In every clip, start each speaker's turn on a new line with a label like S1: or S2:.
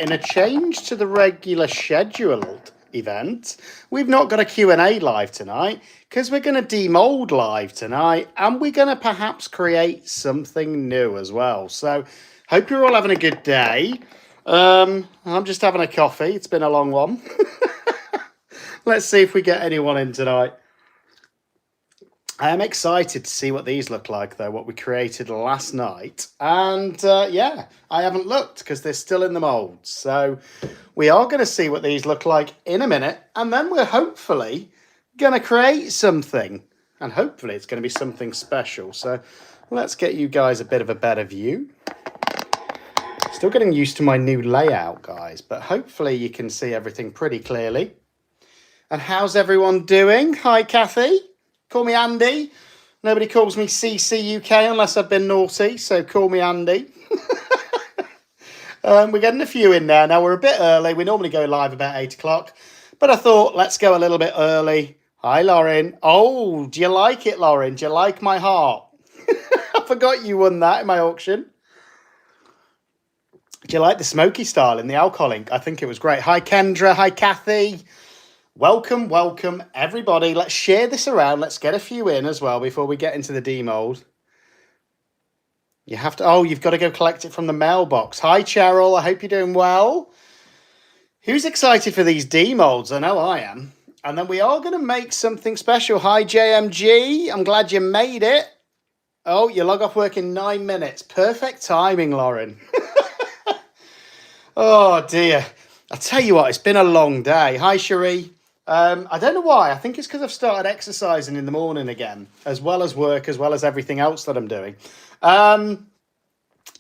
S1: in a change to the regular scheduled event, we've not got a Q&A live tonight because we're going to demold live tonight, and we're going to perhaps create something new as well. So hope you're all having a good day. I'm just having a coffee. It's been a long one. Let's see if we get anyone in tonight. I am excited to see what these look like, though, what we created last night. And yeah, I haven't looked because they're still in the mould. So we are going to see what these look like in a minute. And then we're hopefully going to create something. And hopefully it's going to be something special. So let's get you guys a bit of a better view. Still getting used to my new layout, guys. But hopefully you can see everything pretty clearly. And how's everyone doing? Hi, Kathy. Call me Andy. Nobody calls me CCUK unless I've been naughty, so call me Andy. We're getting a few in there. Now, we're a bit early. We normally go live about 8 o'clock, but I thought, let's go a little bit early. Hi, Lauren. Oh, do you like it, Lauren? Do you like my heart? I forgot you won that in my auction. Do you like the smoky style in the alcohol ink? I think it was great. Hi, Kendra. Hi, Kathy. Welcome, welcome, everybody. Let's share this around. Let's get a few in as well before we get into the demold. You have to... Oh, you've got to go collect it from the mailbox. Hi, Cheryl. I hope you're doing well. Who's excited for these demolds? I know I am. And then we are going to make something special. Hi, JMG. I'm glad you made it. Oh, you log off work in 9 minutes. Perfect timing, Lauren. Oh, dear. I'll tell you what, it's been a long day. Hi, Cherie. I don't know why. I think it's because I've started exercising in the morning again, as well as work, as well as everything else that I'm doing. And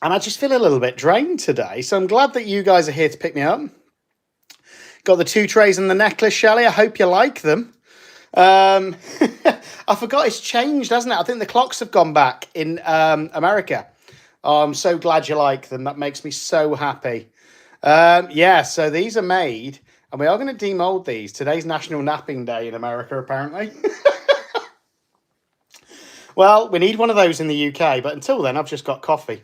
S1: I just feel a little bit drained today. So I'm glad that you guys are here to pick me up. Got the 2 trays and the necklace, Shelley. I hope you like them. I forgot it's changed, hasn't it? I think the clocks have gone back in America. Oh, I'm so glad you like them. That makes me so happy. Yeah, so these are made, and we are going to demold these. Today's National Napping Day in America, apparently. Well, we need one of those in the UK, but until then, I've just got coffee.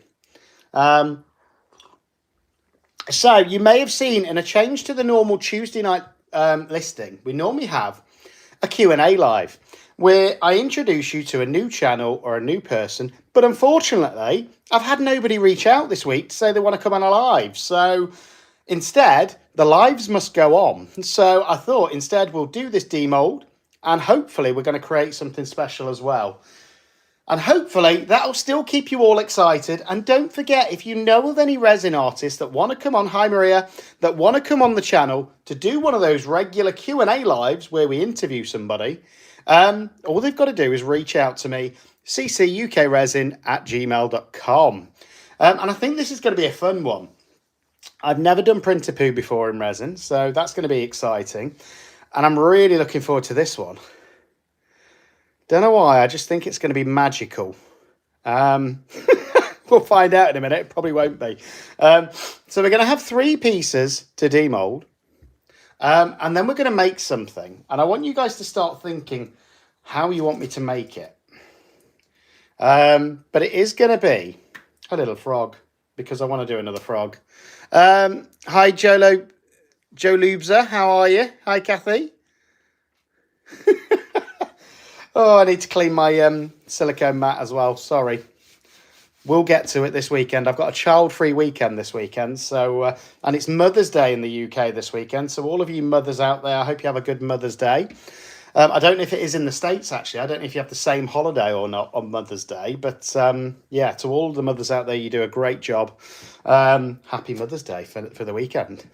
S1: So you may have seen, in a change to the normal Tuesday night listing, we normally have a Q&A live, where I introduce you to a new channel or a new person, but unfortunately, I've had nobody reach out this week to say they want to come on a live. So instead, the lives must go on. So I thought instead we'll do this demold, and hopefully we're going to create something special as well. And hopefully that'll still keep you all excited. And don't forget, if you know of any resin artists that want to come on, hi Maria, that want to come on the channel to do one of those regular Q&A lives where we interview somebody, all they've got to do is reach out to me, ccukresin@gmail.com. And I think this is going to be a fun one. I've never done print-to-poo before in resin, so that's going to be exciting. And I'm really looking forward to this one. Don't know why, I just think it's going to be magical. We'll find out in a minute, it probably won't be. So we're going to have 3 pieces to demold. And then we're going to make something. And I want you guys to start thinking how you want me to make it. But it is going to be a little frog, because I want to do another frog. Hi, Joe Lubza. How are you? Hi, Kathy. Oh, I need to clean my silicone mat as well. Sorry. We'll get to it this weekend. I've got a child-free weekend this weekend. So, and it's Mother's Day in the UK this weekend. So all of you mothers out there, I hope you have a good Mother's Day. I don't know if it is in the States, actually. I don't know if you have the same holiday or not on Mother's Day. But yeah, to all the mothers out there, you do a great job. Happy Mother's Day for the weekend.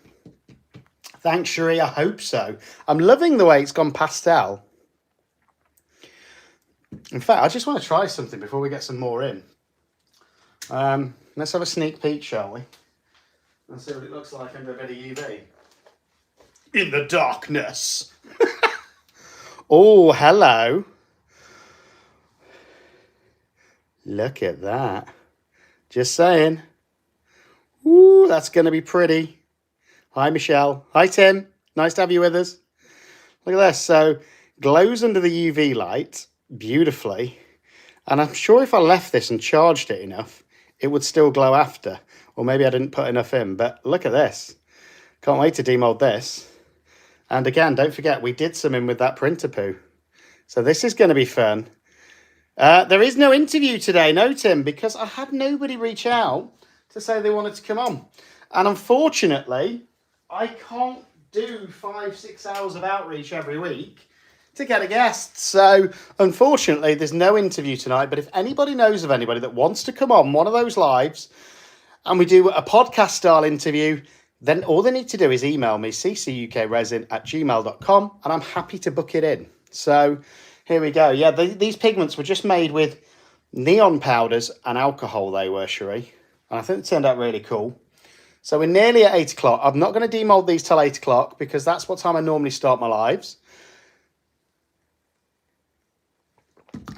S1: Thanks, Cherie. I hope so. I'm loving the way it's gone pastel. In fact, I just want to try something before we get some more in. Let's have a sneak peek, shall we? Let's see what it looks like under a bit of UV. In the darkness. Oh, hello. Look at that. Just saying. Ooh, that's going to be pretty. Hi, Michelle. Hi, Tim. Nice to have you with us. Look at this. So, glows under the UV light beautifully. And I'm sure if I left this and charged it enough, it would still glow after. Or maybe I didn't put enough in. But look at this. Can't wait to demold this. And again, don't forget, we did some in with that printer poo. So this is going to be fun. There is no interview today, no, Tim, because I had nobody reach out to say they wanted to come on. And unfortunately, I can't do 5-6 hours of outreach every week to get a guest. So unfortunately, there's no interview tonight. But if anybody knows of anybody that wants to come on one of those lives and we do a podcast style interview, then all they need to do is email me, ccukresin@gmail.com, and I'm happy to book it in. So here we go. Yeah, these pigments were just made with neon powders and alcohol, they were, Cherie. And I think it turned out really cool. So we're nearly at 8 o'clock. I'm not going to demold these till 8 o'clock because that's what time I normally start my lives.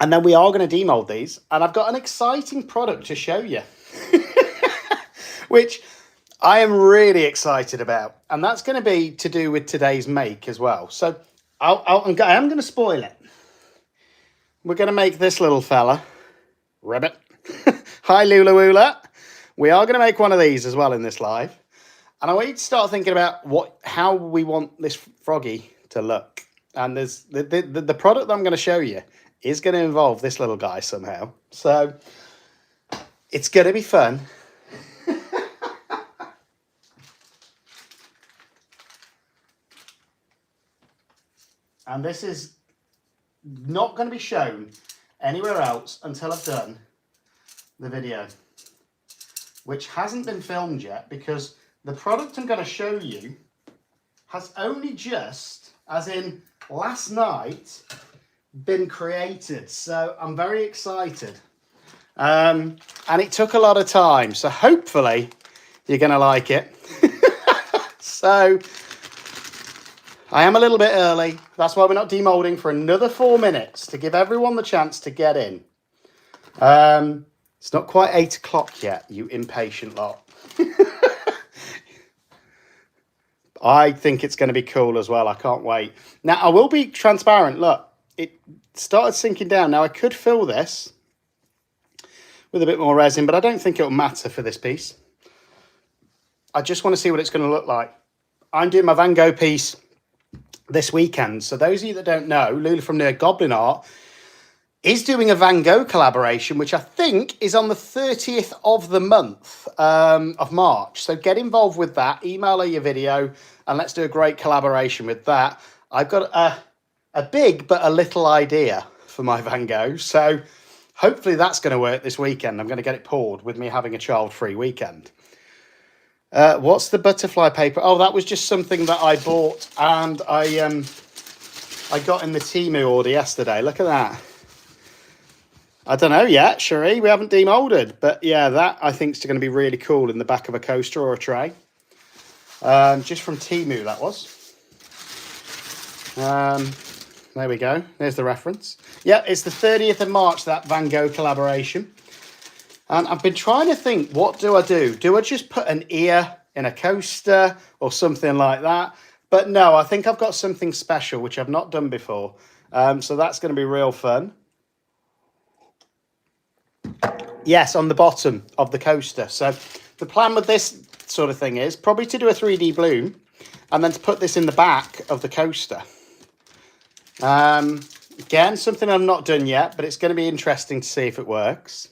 S1: And then we are going to demold these. And I've got an exciting product to show you, which I am really excited about. And that's going to be to do with today's make as well. So I am going to spoil it. We're going to make this little fella, Ribbit. Hi, Lula Woola. We are going to make one of these as well in this live. And I want you to start thinking about how we want this froggy to look. And there's the product that I'm going to show you is going to involve this little guy somehow. So it's going to be fun. And this is not going to be shown anywhere else until I've done the video, which hasn't been filmed yet because the product I'm going to show you has only just, as in last night, been created. So I'm very excited. And it took a lot of time. So hopefully you're going to like it. So I am a little bit early. That's why we're not demolding for another 4 minutes to give everyone the chance to get in. It's not quite 8 o'clock yet, you impatient lot. I think it's going to be cool as well. I can't wait. Now, I will be transparent. Look, it started sinking down. Now, I could fill this with a bit more resin, but I don't think it'll matter for this piece. I just want to see what it's going to look like. I'm doing my Van Gogh piece this weekend. So those of you that don't know, Lula from Nerd Goblin Art is doing a Van Gogh collaboration, which I think is on the 30th of the month of March. So get involved with that. Email her your video and let's do a great collaboration with that. I've got a big but a little idea for my Van Gogh. So hopefully that's going to work this weekend. I'm going to get it poured with me having a child-free weekend. What's the butterfly paper? Oh, that was just something that I bought and I got in the Temu order yesterday. Look at that. I don't know yet, Cherie. We haven't demolded. But yeah, that I think is going to be really cool in the back of a coaster or a tray. Just from Temu, that was. There we go. There's the reference. Yeah, it's the 30th of March, that Van Gogh collaboration. And I've been trying to think, what do I do? Do I just put an ear in a coaster or something like that? But no, I think I've got something special, which I've not done before. So that's going to be real fun. Yes, on the bottom of the coaster. So the plan with this sort of thing is probably to do a 3D bloom and then to put this in the back of the coaster. Again, something I've not done yet, but it's going to be interesting to see if it works.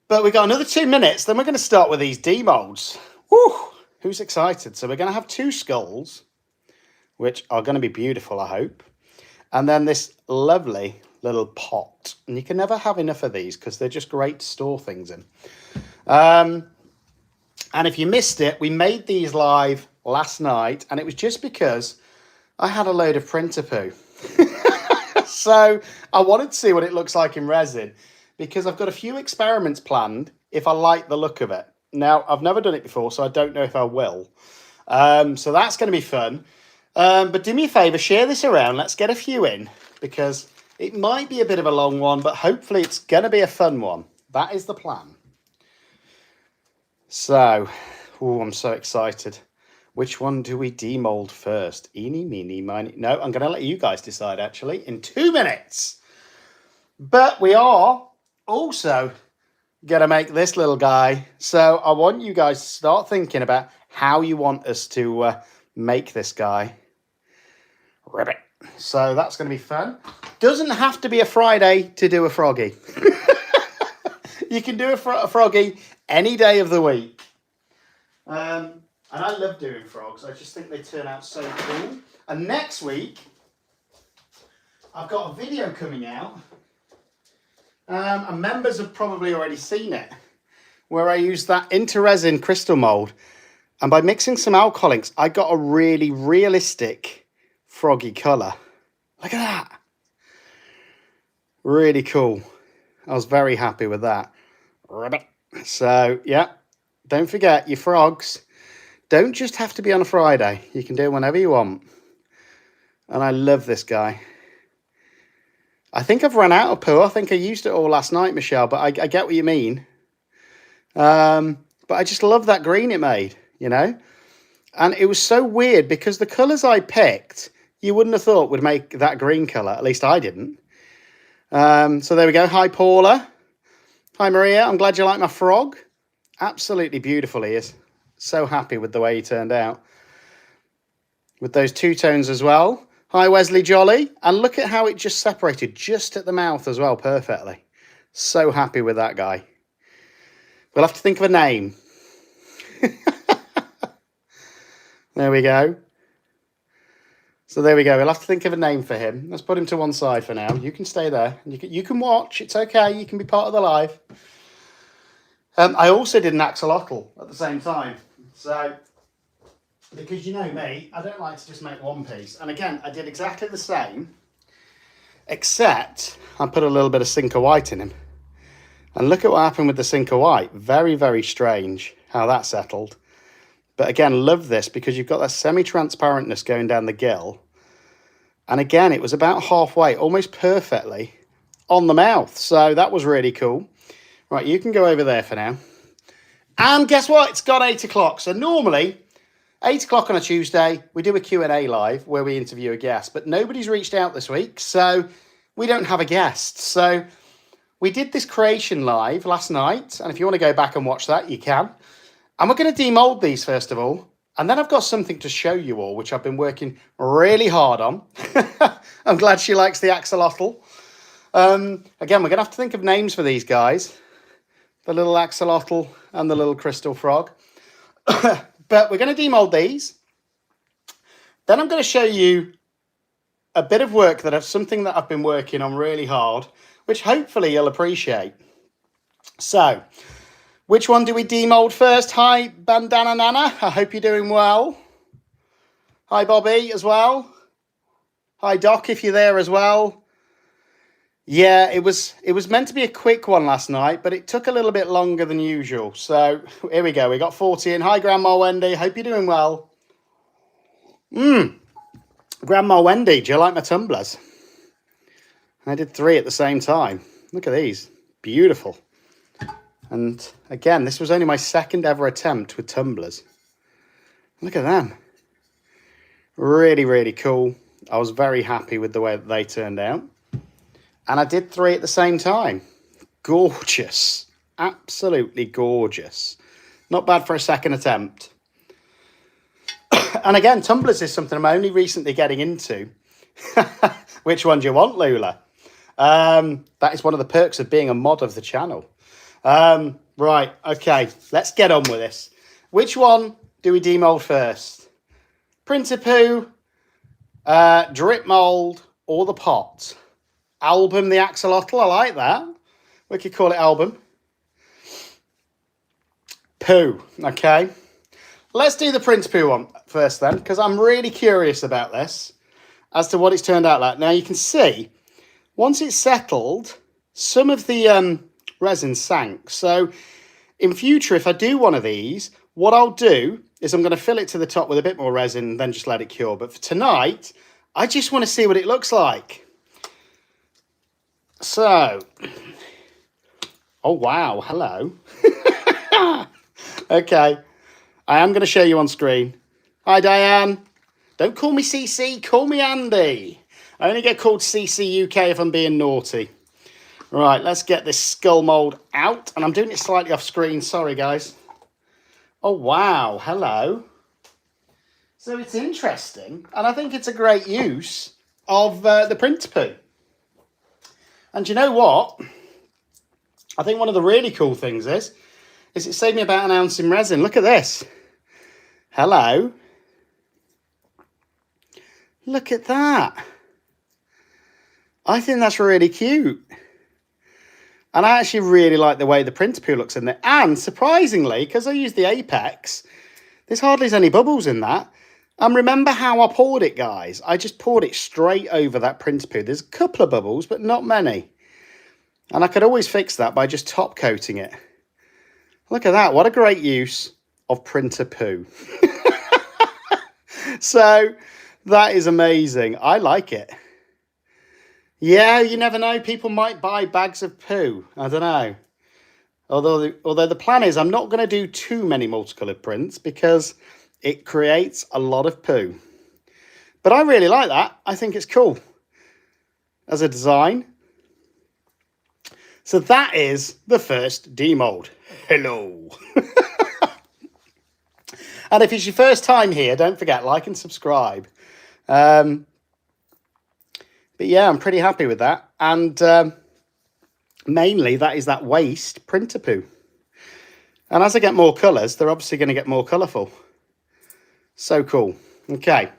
S1: But we've got another 2 minutes, then we're going to start with these demolds. Woo! Who's excited? So we're going to have 2 skulls, which are going to be beautiful, I hope. And then this lovely little pot. And you can never have enough of these because they're just great to store things in. And if you missed it, we made these live last night, and it was just because I had a load of printer poo. So I wanted to see what it looks like in resin, because I've got a few experiments planned if I like the look of it. Now, I've never done it before, so I don't know if I will. So that's going to be fun. But do me a favour, share this around. Let's get a few in, because it might be a bit of a long one, but hopefully it's going to be a fun one. That is the plan. So, I'm so excited. Which one do we demold first? Eeny, meeny, miny. No, I'm going to let you guys decide, actually, in 2 minutes. But we are also going to make this little guy. So I want you guys to start thinking about how you want us to make this guy. Ribbit. So that's going to be fun. Doesn't have to be a Friday to do a froggy. You can do a froggy any day of the week. And I love doing frogs. I just think they turn out so cool. And next week, I've got a video coming out. And members have probably already seen it, where I used that resin crystal mold. And by mixing some alcohol inks, I got a really realistic froggy colour. Look at that. Really cool. I was very happy with that. So, yeah, don't forget your frogs don't just have to be on a Friday. You can do it whenever you want. And I love this guy. I think I've run out of poo. I think I used it all last night, Michelle, but I get what you mean. But I just love that green it made, you know. And it was so weird because the colours I picked, you wouldn't have thought would make that green colour. At least I didn't. So there we go. Hi, Paula. Hi, Maria. I'm glad you like my frog. Absolutely beautiful he is. So happy with the way he turned out. With those two tones as well. Hi, Wesley Jolly. And look at how it just separated just at the mouth as well, perfectly. So happy with that guy. We'll have to think of a name. There we go. So there we go. We'll have to think of a name for him. Let's put him to one side for now. You can stay there. You can watch. It's okay. You can be part of the live. I also did an axolotl at the same time. So, because you know me, I don't like to just make one piece. And again, I did exactly the same, except I put a little bit of Cinca White in him. And look at what happened with the Cinca White. Very, very strange how that settled. But again, love this because you've got that semi-transparentness going down the gill. And again, it was about halfway, almost perfectly on the mouth. So that was really cool. Right, you can go over there for now. And guess what? It's got 8 o'clock. So normally, 8 o'clock on a Tuesday, we do a Q&A live where we interview a guest. But nobody's reached out this week, so we don't have a guest. So we did this creation live last night. And if you want to go back and watch that, you can. And we're going to demold these first of all. And then I've got something to show you all, which I've been working really hard on. I'm glad she likes the axolotl. Again, we're going to have to think of names for these guys. The little axolotl and the little crystal frog. But we're going to demold these. Then I'm going to show you a bit of work something that I've been working on really hard, which hopefully you'll appreciate. So, which one do we demold first? Hi, Bandana Nana. I hope you're doing well. Hi, Bobby, as well. Hi, Doc, if you're there as well. Yeah, it was meant to be a quick one last night, but it took a little bit longer than usual. So here we go. We got 40 in. Hi, Grandma Wendy. Hope you're doing well. Grandma Wendy, do you like my tumblers? I did 3 at the same time. Look at these. Beautiful. And again, this was only my second ever attempt with tumblers. Look at them. Really, really cool. I was very happy with the way that they turned out. And I did 3 at the same time. Gorgeous. Absolutely gorgeous. Not bad for a second attempt. And again, tumblers is something I'm only recently getting into. Which one do you want, Lula? That is one of the perks of being a mod of the channel. Right, okay. Let's get on with this. Which one do we demold first? Printer Poo, Drip Mold, or the pot? Album the axolotl, I like that. We could call it album. Poo, okay. Let's do the Prince Poo one first then, because I'm really curious about this as to what it's turned out like. Now you can see, once it's settled, some of the resin sank. So in future, if I do one of these, what I'll do is I'm going to fill it to the top with a bit more resin and then just let it cure. But for tonight, I just want to see what it looks like. So, oh wow, hello. Okay, I am going to show you on screen. Hi Diane. Don't call me CC, call me Andy. I only get called CCUK if I'm being naughty. Right, let's get this skull mould out. And I'm doing it slightly off screen, sorry guys. Oh, wow. Hello. So it's interesting, and I think it's a great use of the printer poo. And you know what? I think one of the really cool things is it saved me about an ounce in resin. Look at this. Hello. Look at that. I think that's really cute. And I actually really like the way the printer poo looks in there. And surprisingly, because I use the Apex, there's hardly any bubbles in that. And remember how I poured it, guys? I just poured it straight over that printer poo. There's a couple of bubbles, but not many. And I could always fix that by just top coating it. Look at that. What a great use of printer poo. So that is amazing. I like it. Yeah, you never know. People might buy bags of poo. I don't know. Although the plan is I'm not going to do too many multicoloured prints because it creates a lot of poo. But I really like that. I think it's cool as a design. So that is the first demold. Hello. And if it's your first time here, don't forget, like and subscribe. But yeah, I'm pretty happy with that. And mainly that is that waste printer poo. And as I get more colours, they're obviously going to get more colourful. So cool. Okay.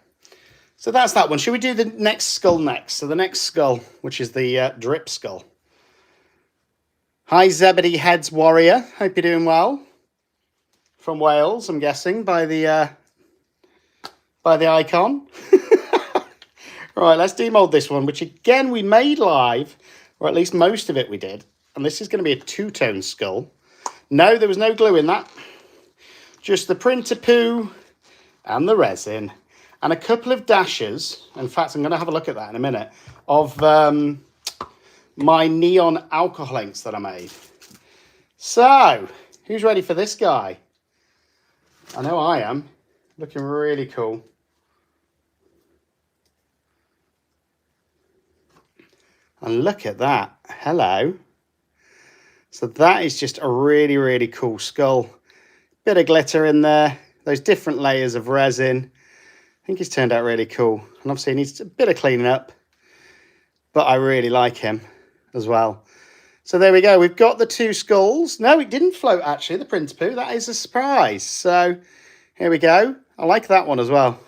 S1: So that's that one. Should we do the next skull next? So the next skull, which is the drip skull. Hi, Zebedee Heads Warrior. Hope you're doing well. From Wales, I'm guessing, by the icon. Right, let's demold this one, which again we made live, or at least most of it we did. And this is going to be a two-tone skull. No, there was no glue in that. Just the printer poo and the resin. And a couple of dashes. In fact, I'm going to have a look at that in a minute. Of my neon alcohol inks that I made. So, who's ready for this guy? I know I am. Looking really cool. And look at that. Hello. So that is just a really, really cool skull. Bit of glitter in there. Those different layers of resin. I think he's turned out really cool. And obviously he needs a bit of cleaning up. But I really like him as well. So there we go. We've got the two skulls. No, it didn't float actually, the printer poo. That is a surprise. So here we go. I like that one as well.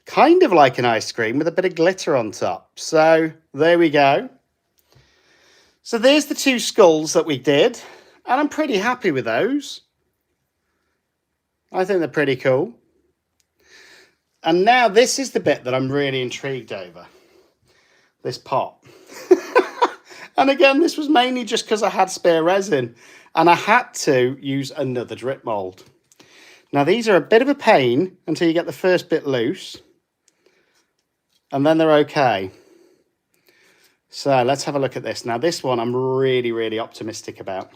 S1: Kind of like an ice cream with a bit of glitter on top. So there we go. So there's the two skulls that we did. And I'm pretty happy with those. I think they're pretty cool. And now this is the bit that I'm really intrigued over. This pot. And again, this was mainly just because I had spare resin. And I had to use another drip mould. Now these are a bit of a pain until you get the first bit loose. And then they're okay. So let's have a look at this. Now this one I'm really, really optimistic about.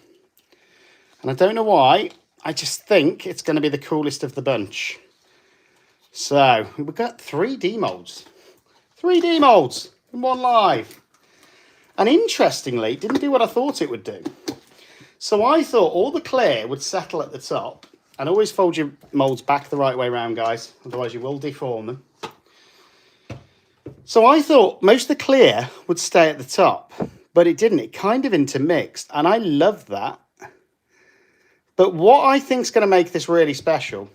S1: And I don't know why. I just think it's going to be the coolest of the bunch. So we've got 3 demolds. 3 demolds in one live. And interestingly, it didn't do what I thought it would do. So I thought all the clear would settle at the top. And always fold your moulds back the right way around, guys. Otherwise you will deform them. So I thought most of the clear would stay at the top. But it didn't. It kind of intermixed. And I love that. But what I think is going to make this really special,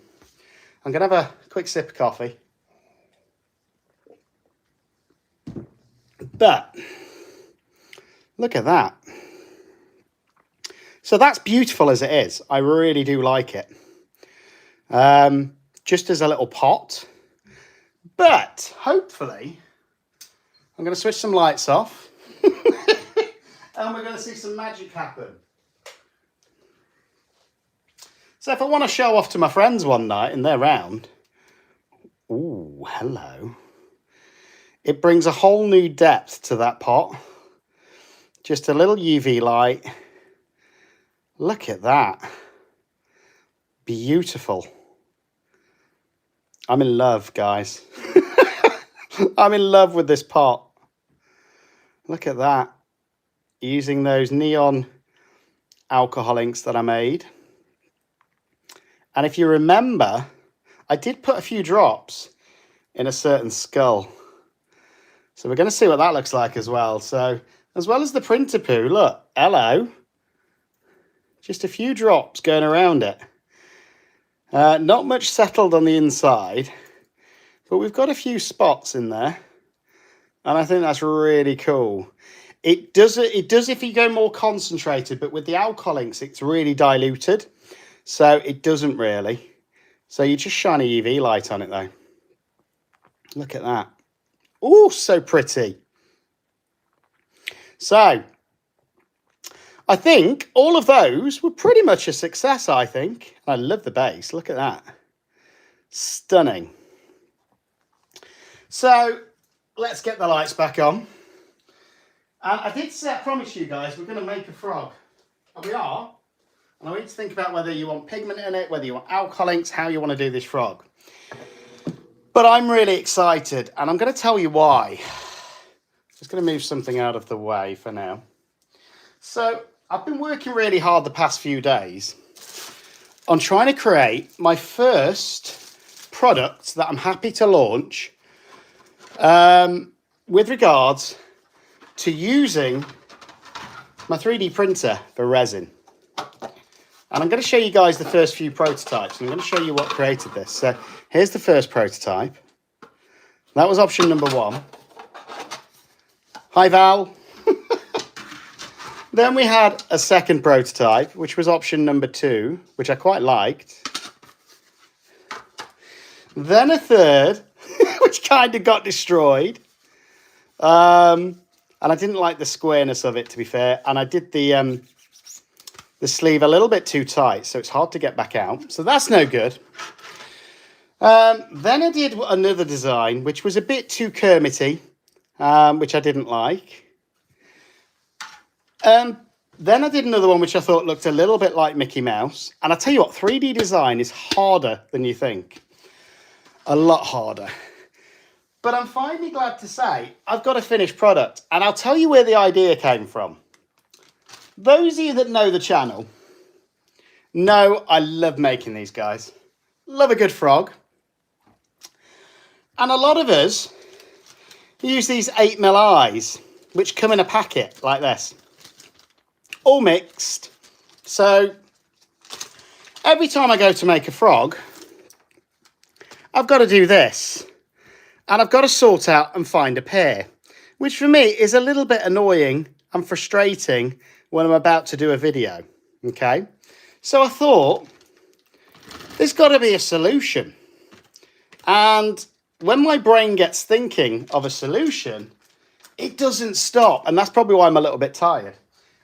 S1: I'm going to have a quick sip of coffee. But look at that. So that's beautiful as it is. I really do like it. Just as a little pot. But hopefully, I'm going to switch some lights off. And we're going to see some magic happen. So if I want to show off to my friends one night and they're round. Ooh, hello. It brings a whole new depth to that pot. Just a little UV light. Look at that. Beautiful. I'm in love, guys. I'm in love with this pot. Look at that. Using those neon alcohol inks that I made. And if you remember, I did put a few drops in a certain skull. So we're going to see what that looks like as well. So as well as the printer poo, look, hello. Just a few drops going around it. Not much settled on the inside, but we've got a few spots in there. And I think that's really cool. It does if you go more concentrated, but with the alcohol inks, it's really diluted. So it doesn't really. So you just shine a UV light on it though. Look at that. Oh, so pretty. So I think all of those were pretty much a success, I think. I love the base. Look at that. Stunning. So let's get the lights back on. And I did say, I promise you guys, we're going to make a frog. And we are. And I need to think about whether you want pigment in it, whether you want alcohol inks, how you want to do this frog. But I'm really excited, and I'm going to tell you why. Just going to move something out of the way for now. So I've been working really hard the past few days on trying to create my first product that I'm happy to launch with regards to using my 3D printer for resin. And I'm going to show you guys the first few prototypes. I'm going to show you what created this. So here's the first prototype. That was option number 1. Hi, Val. Then we had a second prototype, which was option number 2, which I quite liked. Then a third, which kind of got destroyed. And I didn't like the squareness of it, to be fair. And I did the sleeve a little bit too tight, so it's hard to get back out. So that's no good. Then I did another design, which was a bit too Kermity, which I didn't like. Then I did another one, which I thought looked a little bit like Mickey Mouse. And I tell you what, 3D design is harder than you think. A lot harder. But I'm finally glad to say I've got a finished product. And I'll tell you where the idea came from. Those of you that know the channel know I love making these guys. Love a good frog. And a lot of us use these 8mm eyes, which come in a packet like this. All mixed. So every time I go to make a frog, I've got to do this. And I've got to sort out and find a pair, which for me is a little bit annoying and frustrating when I'm about to do a video. Okay. So I thought there's got to be a solution. And when my brain gets thinking of a solution, it doesn't stop. And that's probably why I'm a little bit tired.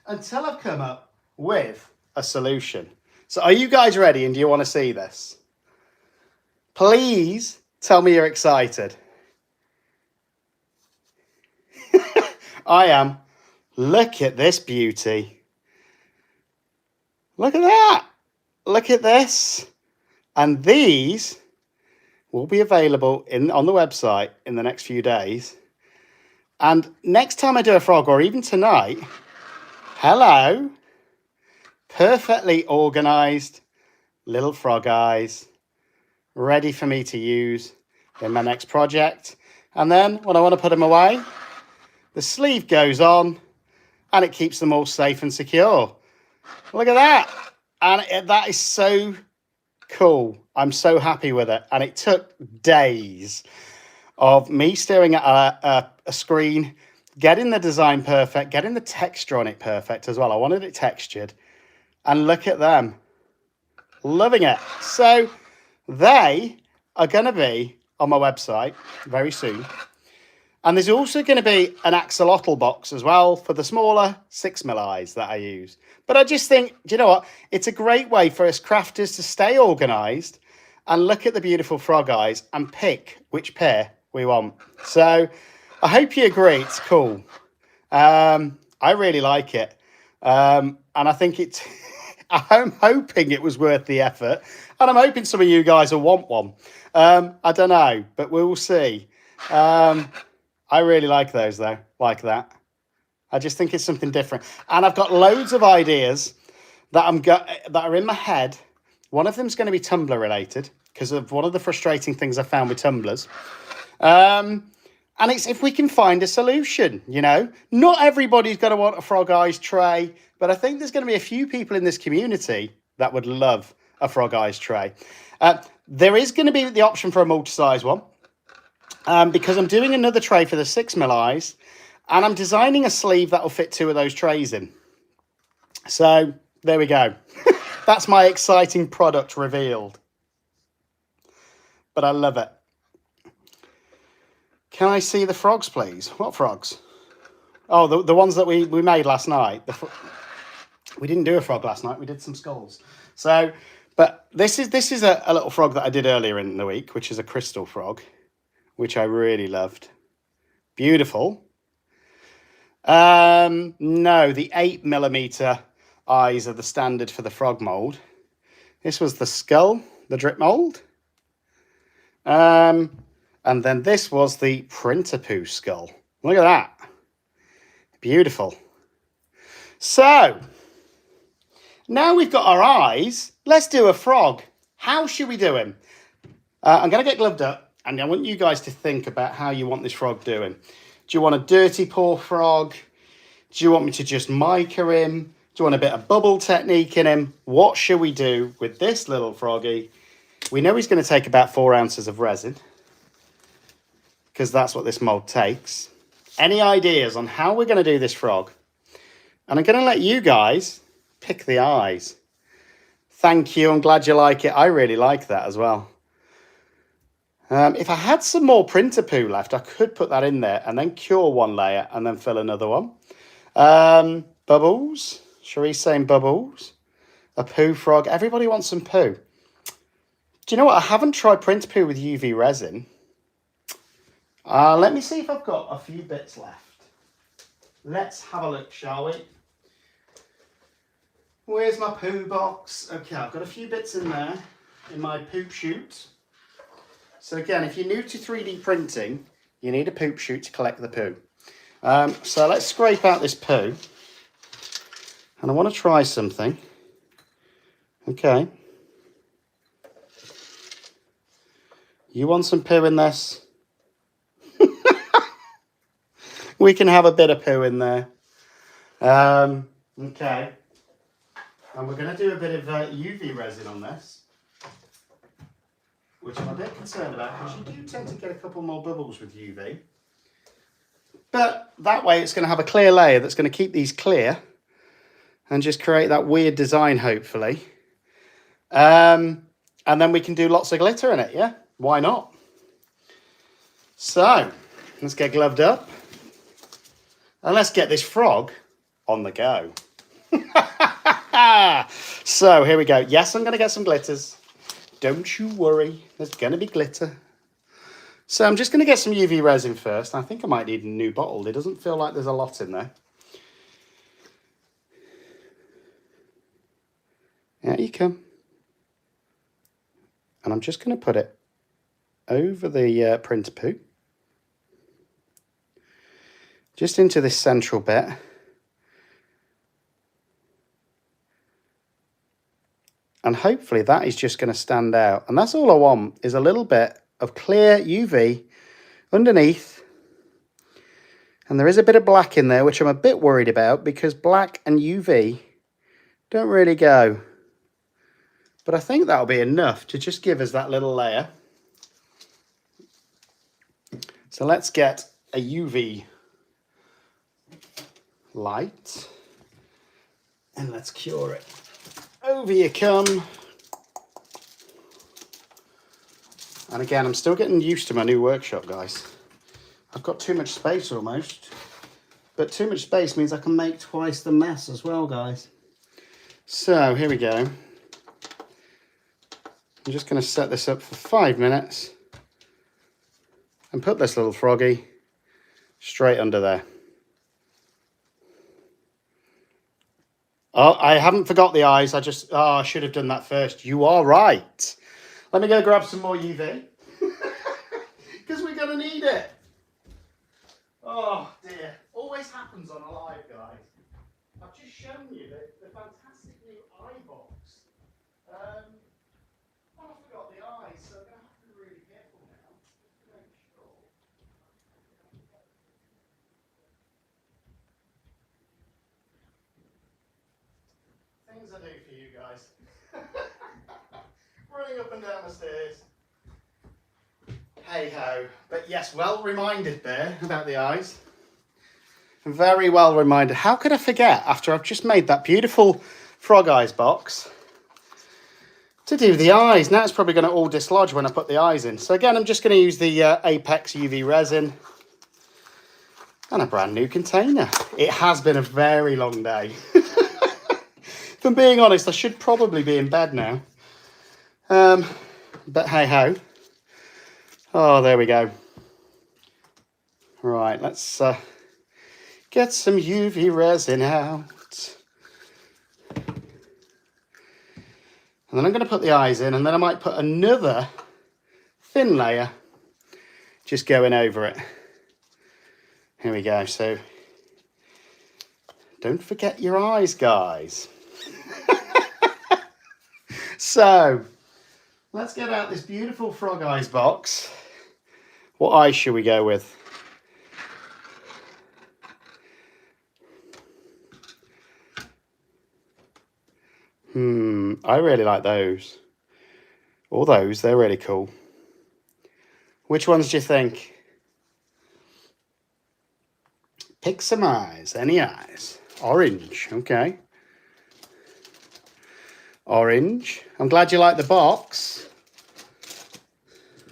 S1: Until I've come up with a solution. So are you guys ready and do you want to see this? Please tell me you're excited. I am. Look at this beauty. Look at that. Look at this. And these will be available on the website in the next few days. And next time I do a frog, or even tonight, hello, perfectly organised little frog eyes, ready for me to use in my next project. And then when I want to put them away, the sleeve goes on and it keeps them all safe and secure. Look at that. And that is so cool. I'm so happy with it. And it took days of me staring at a screen, getting the design perfect, getting the texture on it perfect as well. I wanted it textured. And look at them. Loving it. So they are going to be on my website very soon. And there's also going to be an axolotl box as well for the smaller 6mm eyes that I use. But I just think, do you know what? It's a great way for us crafters to stay organised and look at the beautiful frog eyes and pick which pair we want. So I hope you agree. It's cool. I really like it. And I think it's... I'm hoping it was worth the effort. And I'm hoping some of you guys will want one. I don't know, but we'll see. I really like those, though, like that. I just think it's something different. And I've got loads of ideas that are in my head One of them is going to be tumbler related because of one of the frustrating things I found with tumblers. And it's if we can find a solution, you know. Not everybody's going to want a frog eyes tray, but I think there's going to be a few people in this community that would love a frog eyes tray. There is going to be the option for a multi-size one because I'm doing another tray for the 6mm eyes, and I'm designing a sleeve that will fit 2 of those trays in. So there we go. That's my exciting product revealed. But I love it. Can I see the frogs, please? What frogs? Oh, the ones that we made last night. We didn't do a frog last night. We did some skulls. So, but this is a little frog that I did earlier in the week, which is a crystal frog, which I really loved. Beautiful. No, the 8mm eyes are the standard for the frog mold. This was the skull, the drip mold. And then this was the printer poo skull. Look at that. Beautiful. So, now we've got our eyes. Let's do a frog. How should we do him? I'm going to get gloved up, and I want you guys to think about how you want this frog doing. Do you want a dirty paw frog? Do you want me to just mica him? Do you want a bit of bubble technique in him? What should we do with this little froggy? We know he's going to take about 4 ounces of resin, because that's what this mold takes. Any ideas on how we're going to do this frog? And I'm going to let you guys pick the eyes. Thank you. I'm glad you like it. I really like that as well. If I had some more printer poo left, I could put that in there and then cure one layer and then fill another one. Bubbles. Cherie's saying bubbles. A poo frog. Everybody wants some poo. Do you know what? I haven't tried printer poo with UV resin. Let me see if I've got a few bits left. Let's have a look, shall we? Where's my poo box? Okay, I've got a few bits in there in my poop chute. So again, if you're new to 3D printing, you need a poop chute to collect the poo. So let's scrape out this poo. And I want to try something. Okay. You want some poo in this? We can have a bit of poo in there. Okay. And we're going to do a bit of UV resin on this, which I'm a bit concerned about because you do tend to get a couple more bubbles with UV. But that way it's going to have a clear layer that's going to keep these clear and just create that weird design, hopefully. And then we can do lots of glitter in it, yeah? Why not? So, let's get gloved up. And let's get this frog on the go. So, here we go. Yes, I'm going to get some glitters. Don't you worry. There's going to be glitter. So, I'm just going to get some UV resin first. I think I might need a new bottle. It doesn't feel like there's a lot in there. Out you come. And I'm just going to put it over the printer poo. Just into this central bit. And hopefully that is just going to stand out. And that's all I want, is a little bit of clear UV underneath. And there is a bit of black in there, which I'm a bit worried about, because black and UV don't really go. But I think that'll be enough to just give us that little layer. So let's get a UV light. And let's cure it. Over you come. And again, I'm still getting used to my new workshop, guys. I've got too much space almost. But too much space means I can make twice the mess as well, guys. So, here we go. I'm just going to set this up for 5 minutes. And put this little froggy straight under there. Oh, I haven't forgot the eyes. I should have done that first. You are right. Let me go grab some more UV. Because we're going to need it. Oh, dear. Always happens on a live, guys. I've just shown you the fantastic new eye box. Running up and down the stairs. Hey ho. But yes, well reminded there about the eyes. Very well reminded. How could I forget after I've just made that beautiful frog eyes box to do the eyes? Now it's probably going to all dislodge when I put the eyes in. So again, I'm just going to use the Apex UV resin and a brand new container. It has been a very long day. If I'm being honest, I should probably be in bed now. But hey ho. Oh, there we go. Right, let's get some UV resin out. And then I'm going to put the eyes in, and then I might put another thin layer just going over it. Here we go. So don't forget your eyes, guys. So let's get out this beautiful frog eyes box. What eyes should we go with? I really like those. All those, they're really cool. Which ones do you think? Pick some eyes. Any eyes? Orange, okay. Orange. I'm glad you like the box.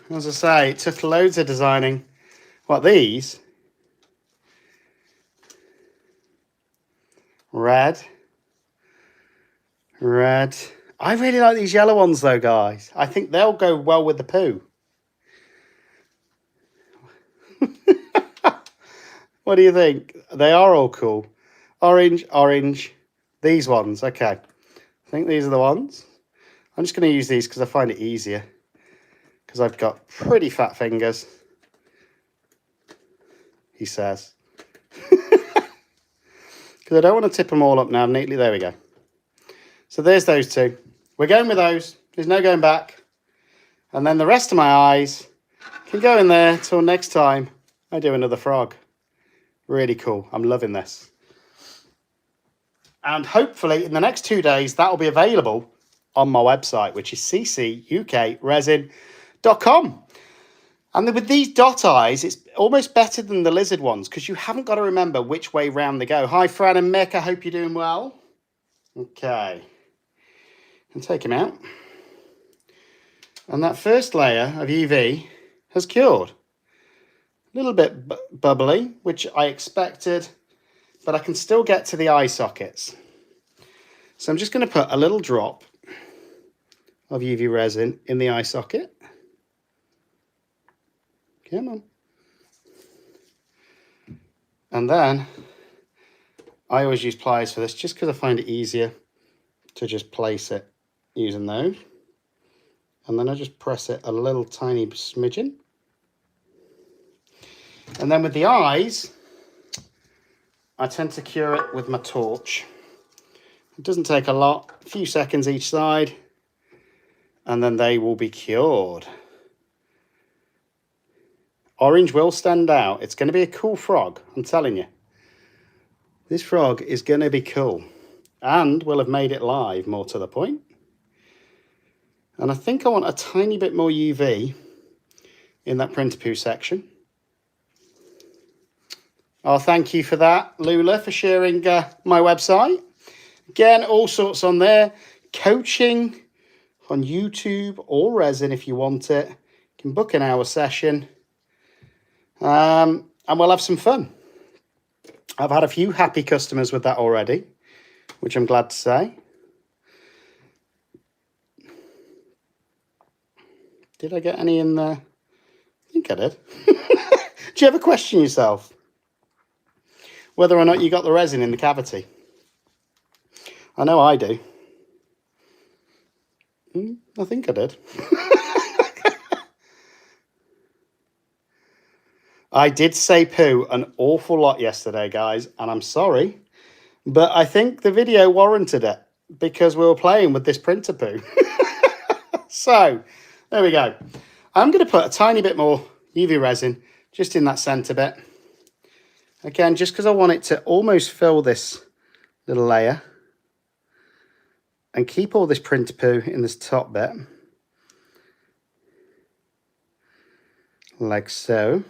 S1: As I say, it took loads of designing. What, these? Red. Red. I really like these yellow ones though, guys. I think they'll go well with the poo. What do you think? They are all cool. Orange, orange. These ones, okay. I think these are the ones. I'm just going to use these because I find it easier. Because I've got pretty fat fingers. He says. Because I don't want to tip them all up now neatly. There we go. So there's those two. We're going with those. There's no going back. And then the rest of my eyes can go in there till next time I do another frog. Really cool. I'm loving this. And hopefully in the next 2 days, that will be available on my website, which is CCUKResin.com. And with these dot eyes, it's almost better than the lizard ones because you haven't got to remember which way round they go. Hi, Fran and Mick. I hope you're doing well. Okay. And take him out. And that first layer of UV has cured. A little bit bubbly, which I expected, but I can still get to the eye sockets. So I'm just going to put a little drop of UV resin in the eye socket. Come on. And then I always use pliers for this just because I find it easier to just place it using those. And then I just press it a little tiny smidgen. And then with the eyes, I tend to cure it with my torch. It doesn't take a lot, a few seconds each side, and then they will be cured. Orange will stand out. It's going to be a cool frog, I'm telling you. This frog is going to be cool. And we'll have made it live, more to the point. And I think I want a tiny bit more UV in that printer poo section. Oh, thank you for that, Lula, for sharing my website. Again, all sorts on there. Coaching on YouTube or resin if you want it. You can book an hour session. And we'll have some fun. I've had a few happy customers with that already, which I'm glad to say. Did I get any in there? I think I did. Do you ever question yourself whether or not you got the resin in the cavity? I know I do. I think I did. I did say poo an awful lot yesterday, guys, and I'm sorry, but I think the video warranted it because we were playing with this printer poo. So, there we go. I'm going to put a tiny bit more UV resin just in that centre bit. Again, just because I want it to almost fill this little layer. and keep all this print poo in this top bit. Like so.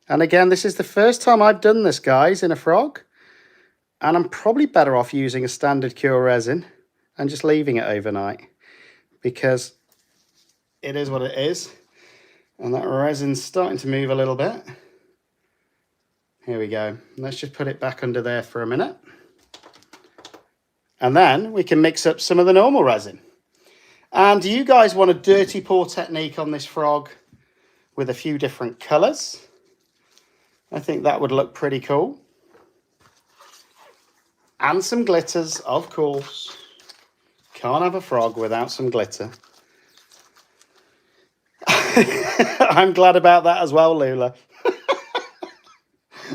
S1: And again, this is the first time I've done this, guys, in a frog. And I'm probably better off using a standard cure resin and just leaving it overnight, because it is what it is. And that resin's starting to move a little bit. Here we go. Let's just put it back under there for a minute. And then we can mix up some of the normal resin. And do you guys want a dirty pour technique on this frog with a few different colours? I think that would look pretty cool. And some glitters, of course. Can't have a frog without some glitter. I'm glad about that as well, Lula.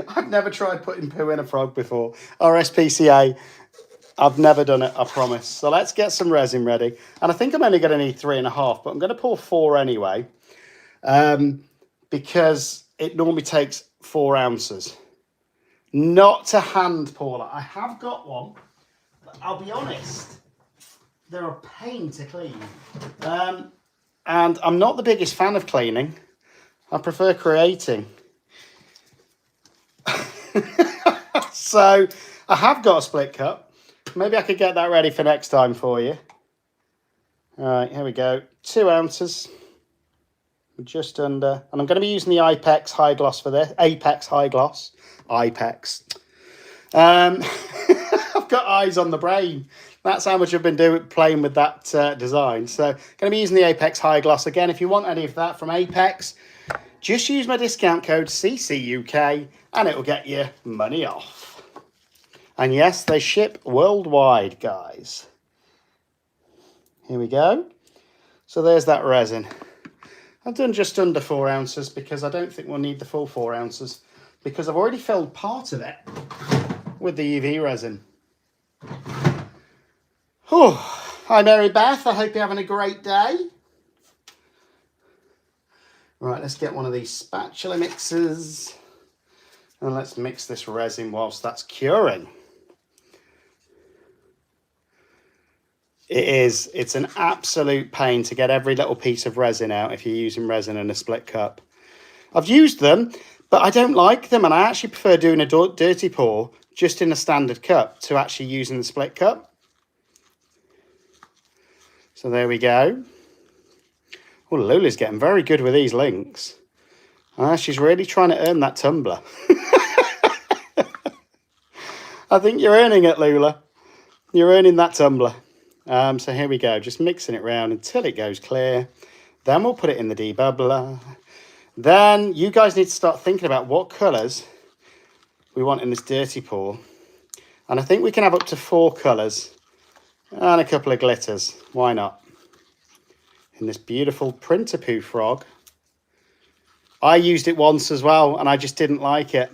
S1: I've never tried putting poo in a frog before. RSPCA, I've never done it, I promise. So let's get some resin ready. And I think I'm only going to need 3.5, but I'm going to pour 4 anyway. Because it normally takes 4 ounces. Not to hand pour that. I have got one, but I'll be honest, they're a pain to clean. And I'm not the biggest fan of cleaning. I prefer creating. So I have got a split cup. Maybe I could get that ready for next time for you. All right, here we go. 2 ounces. Just under. And I'm going to be using the Apex High Gloss for this. Apex High Gloss. Apex. I've got eyes on the brain. That's how much I've been playing with that design. So going to be using the Apex High Gloss. Again, if you want any of that from Apex, just use my discount code CCUK and it will get you money off. And yes, they ship worldwide, guys. Here we go. So there's that resin. I've done just under 4 ounces because I don't think we'll need the full 4 ounces, because I've already filled part of it with the UV resin. Oh, hi Mary Beth, I hope you're having a great day. Right, let's get one of these spatula mixers and let's mix this resin whilst that's curing. It's an absolute pain to get every little piece of resin out if you're using resin in a split cup. I've used them, but I don't like them, and I actually prefer doing a dirty pour just in a standard cup to actually using the split cup. So there we go. Oh, Lula's getting very good with these links. She's really trying to earn that tumbler. I think you're earning it, Lula. You're earning that tumbler. So here we go, just mixing it round until it goes clear. Then we'll put it in the debubbler. Then you guys need to start thinking about what colours we want in this dirty pour. And I think we can have up to 4 colours and a couple of glitters. Why not? In this beautiful printer poo frog. I used it once as well and I just didn't like it.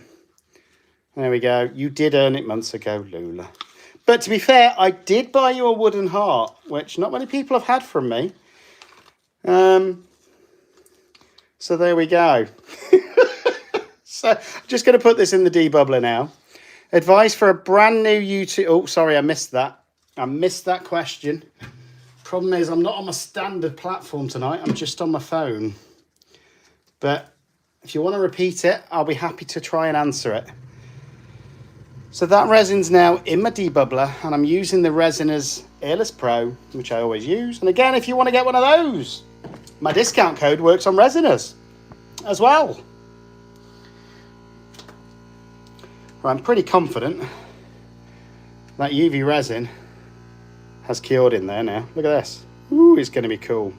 S1: There we go. You did earn it months ago, Lula. But to be fair, I did buy you a wooden heart, which not many people have had from me. So there we go. So I'm just going to put this in the debubbler now. Advice for a brand new YouTube... Oh, sorry, I missed that. I missed that question. Problem is, I'm not on my standard platform tonight. I'm just on my phone. But if you want to repeat it, I'll be happy to try and answer it. So that resin's now in my debubbler, and I'm using the Resiners Airless Pro, which I always use. And again, if you want to get one of those, my discount code works on Resiners as well. Right, I'm pretty confident that UV resin has cured in there now. Look at this. Ooh, it's going to be cool.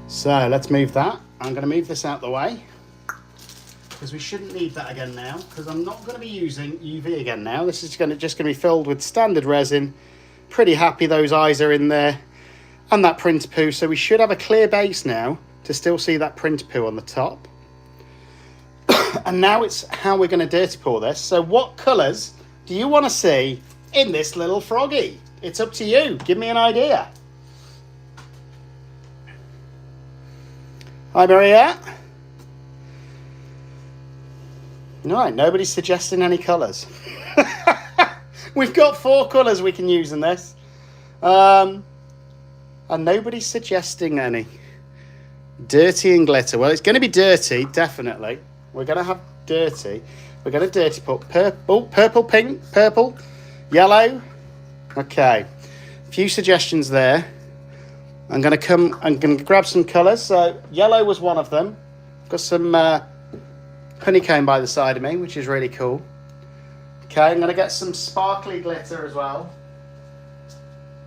S1: So let's move that. I'm going to move this out the way, because we shouldn't need that again now, because I'm not going to be using UV again now. This is just going to be filled with standard resin. Pretty happy those eyes are in there and that print poo. So we should have a clear base now to still see that print poo on the top. And now it's how we're going to dirty pour this. So what colours do you want to see in this little froggy? It's up to you. Give me an idea. Hi, Mariette. No, nobody's suggesting any colours. We've got 4 colours we can use in this. And nobody's suggesting any. Dirty and glitter. Well, it's going to be dirty, definitely. We're going to have dirty. We're going to dirty put purple, pink, purple, yellow. Okay. A few suggestions there. I'm going to grab some colours. So yellow was one of them. Got some honeycomb by the side of me, which is really cool. Okay, I'm going to get some sparkly glitter as well.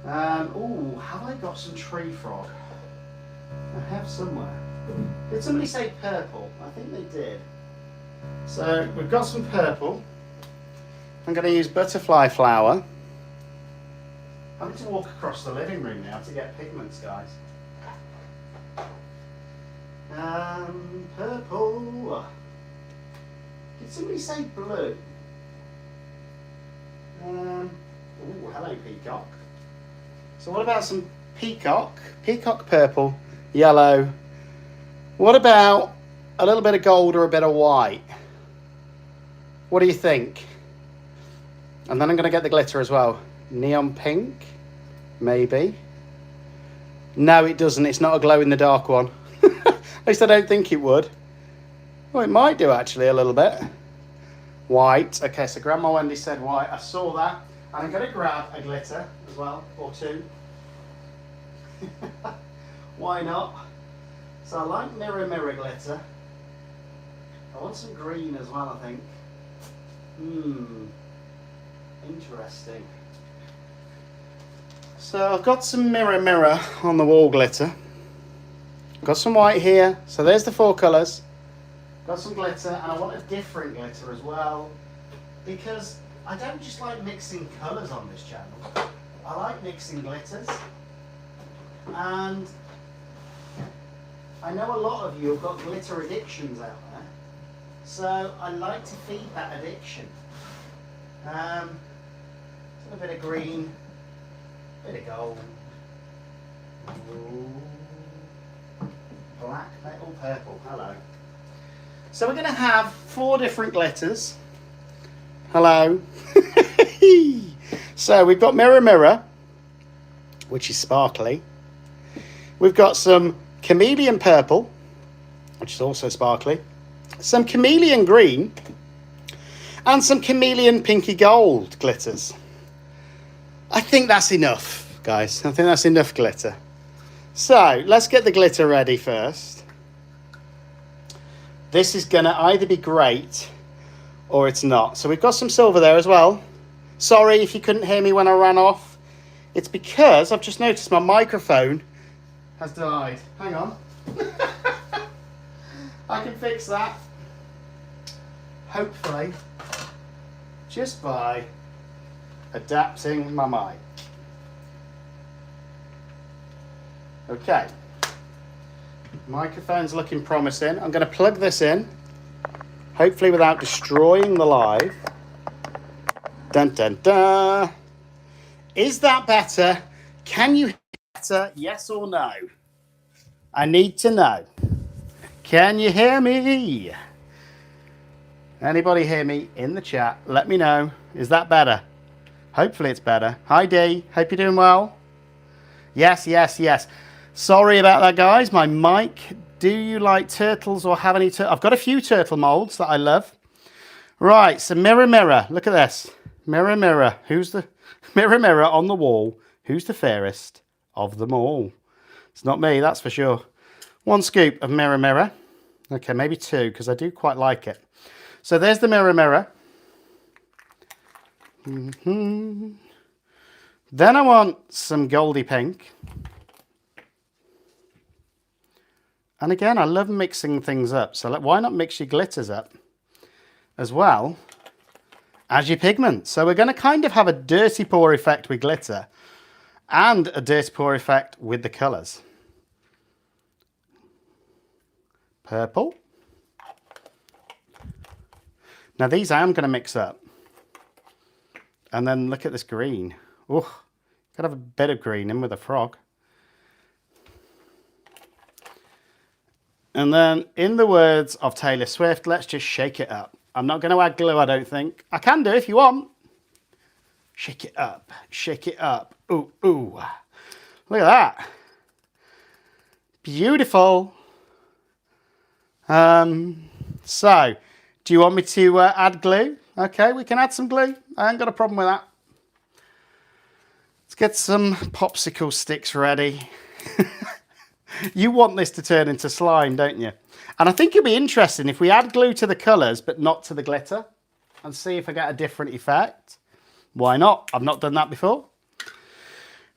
S1: Oh, have I got some tree frog? I have somewhere. Did somebody say purple? I think they did. So we've got some purple. I'm going to use butterfly flower. I'm having to walk across the living room now to get pigments, guys. Purple. Did somebody say blue? Oh, hello, peacock. So what about some peacock? Peacock purple, yellow. What about a little bit of gold or a bit of white? What do you think? And then I'm going to get the glitter as well. Neon pink, maybe. No, it doesn't. It's not a glow-in-the-dark one. At least I don't think it would. Well, it might do, actually, a little bit. White. Okay, so Grandma Wendy said white. I saw that. And I'm going to grab a glitter as well, or 2. Why not? So I like mirror glitter. I want some green as well, I think. Interesting. So I've got some mirror on the wall glitter. Got some white here. So there's the 4 colours. Got some glitter, and I want a different glitter as well, because I don't just like mixing colours on this channel. I like mixing glitters. And I know a lot of you have got glitter addictions out there, so I like to feed that addiction. A bit of green, a bit of gold, ooh, black, metal, purple, hello. So we're going to have 4 different glitters. Hello. So we've got mirror, which is sparkly. We've got some chameleon purple, which is also sparkly. Some chameleon green. And some chameleon pinky gold glitters. I think that's enough, guys. I think that's enough glitter. So let's get the glitter ready first. This is going to either be great or it's not. So we've got some silver there as well. Sorry if you couldn't hear me when I ran off. It's because I've just noticed my microphone has died. Hang on. I can fix that. Hopefully. Just by adapting my mic. Okay. Microphone's looking promising. I'm going to plug this in, hopefully without destroying the live. Dun dun dun. Is that better? Can you hear better? Yes or no? I need to know. Can you hear me? Anybody hear me in the chat? Let me know. Is that better? Hopefully it's better. Hi Dee. Hope you're doing well. Yes, yes, yes. Sorry about that, guys. My mic. Do you like turtles or have any I've got a few turtle molds that I love. Right, so mirror. Look at this. Mirror. Who's the mirror on the wall? Who's the fairest of them all? It's not me, that's for sure. 1 scoop of mirror. Okay, maybe 2, because I do quite like it. So there's the mirror. Then I want some goldy pink. And again, I love mixing things up. So why not mix your glitters up as well as your pigment? So we're going to kind of have a dirty pour effect with glitter and a dirty pour effect with the colours. Purple. Now these I am going to mix up. And then look at this green. Oh, got to have a bit of green in with a frog. And then, in the words of Taylor Swift, let's just shake it up. I'm not going to add glue, I don't think. I can do if you want. Shake it up. Shake it up. Ooh, ooh. Look at that. Beautiful. So, do you want me to add glue? Okay, we can add some glue. I ain't got a problem with that. Let's get some popsicle sticks ready. You want this to turn into slime, don't you? And I think it'd be interesting if we add glue to the colours, but not to the glitter, and see if I get a different effect. Why not? I've not done that before.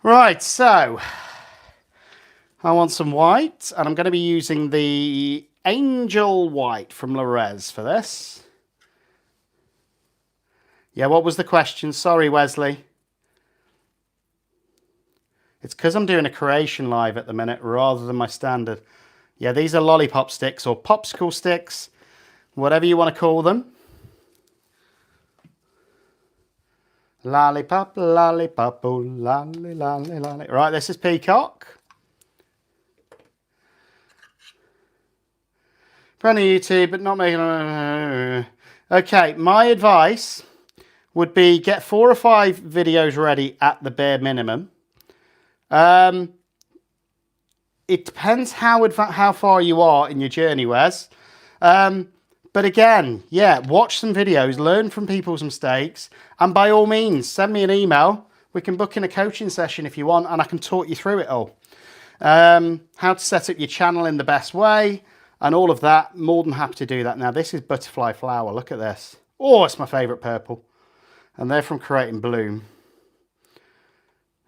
S1: Right, so I want some white, and I'm going to be using the Angel White from Lorez for this. Yeah, what was the question? Sorry, Wesley. It's because I'm doing a creation live at the minute rather than my standard. Yeah, these are lollipop sticks or popsicle sticks, whatever you want to call them. Lollipop, lollipop, oh, lolly, lolly, lolly. Right, this is Peacock. Brand new YouTube, but not making... Okay, my advice would be get 4 or 5 videos ready at the bare minimum. It depends how far you are in your journey, Wes. But again, yeah, watch some videos, learn from people's mistakes, and by all means, send me an email. We can book in a coaching session if you want, and I can talk you through it all. How to set up your channel in the best way, and all of that. More than happy to do that. Now, this is Butterfly Flower. Look at this. Oh, it's my favourite purple. And they're from Creating Bloom.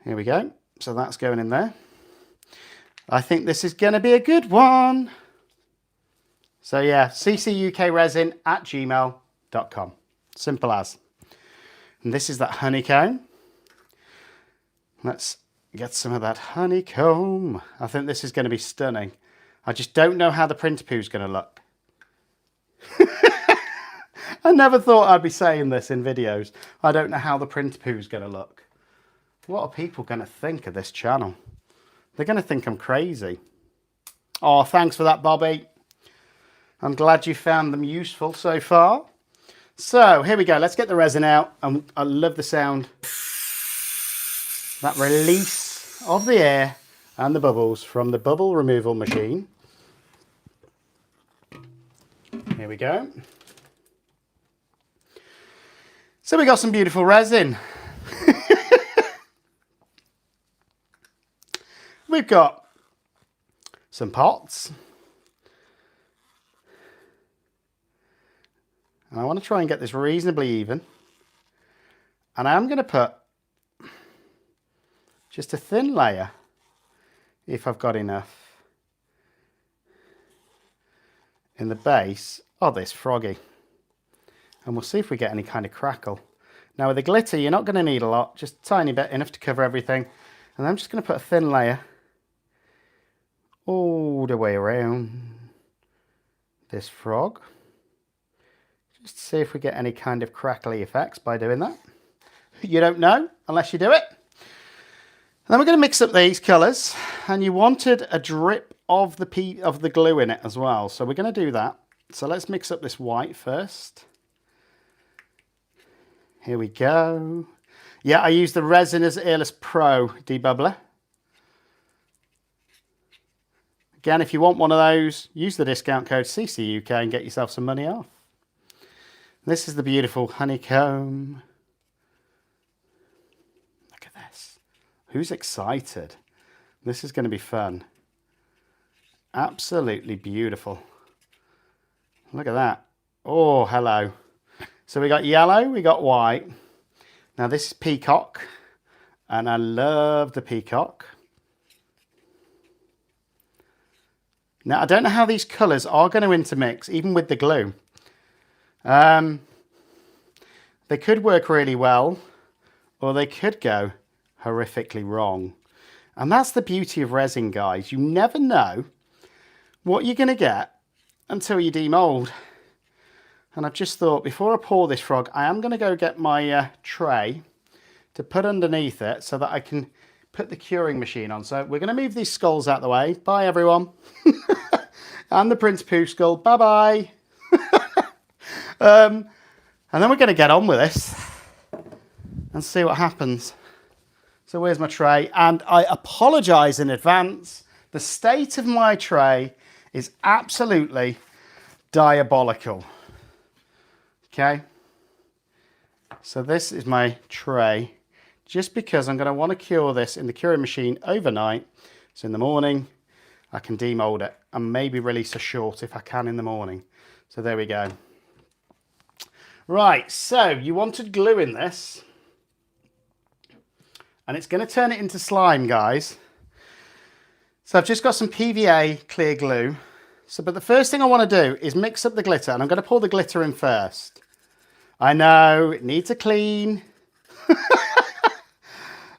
S1: Here we go. So that's going in there. I think this is going to be a good one. So yeah, ccukresin@gmail.com. Simple as. And this is that honeycomb. Let's get some of that honeycomb. I think this is going to be stunning. I just don't know how the printer poo is going to look. I never thought I'd be saying this in videos. I don't know how the printer poo is going to look. What are people going to think of this channel? They're going to think I'm crazy. Oh, thanks for that, Bobby. I'm glad you found them useful so far. So, here we go. Let's get the resin out. I love the sound. That release of the air and the bubbles from the bubble removal machine. Here we go. So we got some beautiful resin. We've got some pots. And I want to try and get this reasonably even. And I'm going to put just a thin layer, if I've got enough, in the base of this froggy. And we'll see if we get any kind of crackle. Now with the glitter, you're not going to need a lot, just a tiny bit, enough to cover everything. And I'm just going to put a thin layer all the way around this frog. Just to see if we get any kind of crackly effects by doing that. You don't know unless you do it. And then we're going to mix up these colours. And you wanted a drip of the glue in it as well. So we're going to do that. So let's mix up this white first. Here we go. Yeah, I use the Resiners Airless Pro debubbler. Again, if you want one of those, use the discount code CCUK and get yourself some money off. This is the beautiful honeycomb. Look at this. Who's excited? This is going to be fun. Absolutely beautiful. Look at that. Oh, hello. So we got yellow, we got white. Now this is peacock. And I love the peacock. Now I don't know how these colours are going to intermix, even with the glue. They could work really well, or they could go horrifically wrong. And that's the beauty of resin, guys. You never know what you're going to get until you demold. And I've just thought, before I pour this frog, I am going to go get my tray to put underneath it so that I can put the curing machine on. So we're going to move these skulls out of the way. Bye, everyone. And the Prince Pooh skull. Bye-bye. And then we're going to get on with this. and see what happens. So where's my tray? And I apologise in advance. The state of my tray is absolutely diabolical. Okay. So this is my tray, just because I'm going to want to cure this in the curing machine overnight. So in the morning, I can demold it and maybe release a short if I can in the morning. So there we go. Right, so you wanted glue in this. And it's going to turn it into slime, guys. So I've just got some PVA clear glue. So, but the first thing I want to do is mix up the glitter, and I'm going to pour the glitter in first. I know, it needs a clean.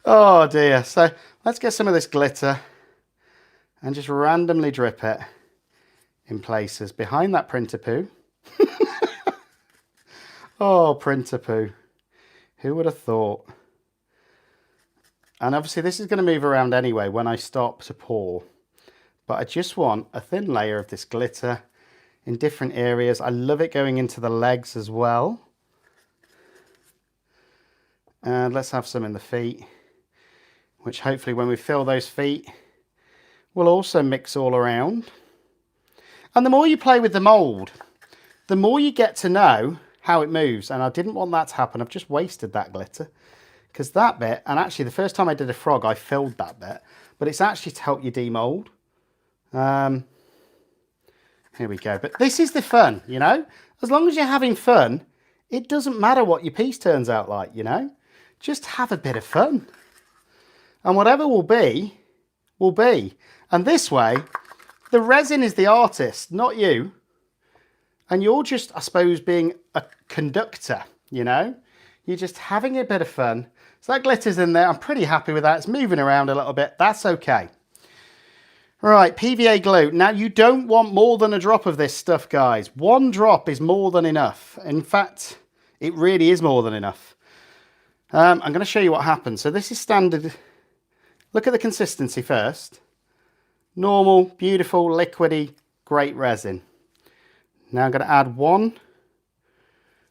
S1: Oh dear. So let's get some of this glitter and just randomly drip it in places behind that printer poo. Oh, printer poo. Who would have thought? And obviously this is going to move around anyway when I stop to pour. But I just want a thin layer of this glitter in different areas. I love it going into the legs as well. And let's have some in the feet, which hopefully when we fill those feet, will also mix all around. And the more you play with the mould, the more you get to know how it moves. And I didn't want that to happen. I've just wasted that glitter. Because that bit, and actually the first time I did a frog, I filled that bit. But it's actually to help you demould. Here we go. But this is the fun, you know. As long as you're having fun, it doesn't matter what your piece turns out like, you know. Just have a bit of fun. And whatever will be, will be. And this way, the resin is the artist, not you. And you're just, I suppose, being a conductor, you know. You're just having a bit of fun. So that glitter's in there. I'm pretty happy with that. It's moving around a little bit. That's okay. Right, PVA glue. Now, you don't want more than a drop of this stuff, guys. One drop is more than enough. In fact, it really is more than enough. I'm going to show you what happens. So this is standard. Look at the consistency first. Normal, beautiful, liquidy, great resin. Now I'm going to add one.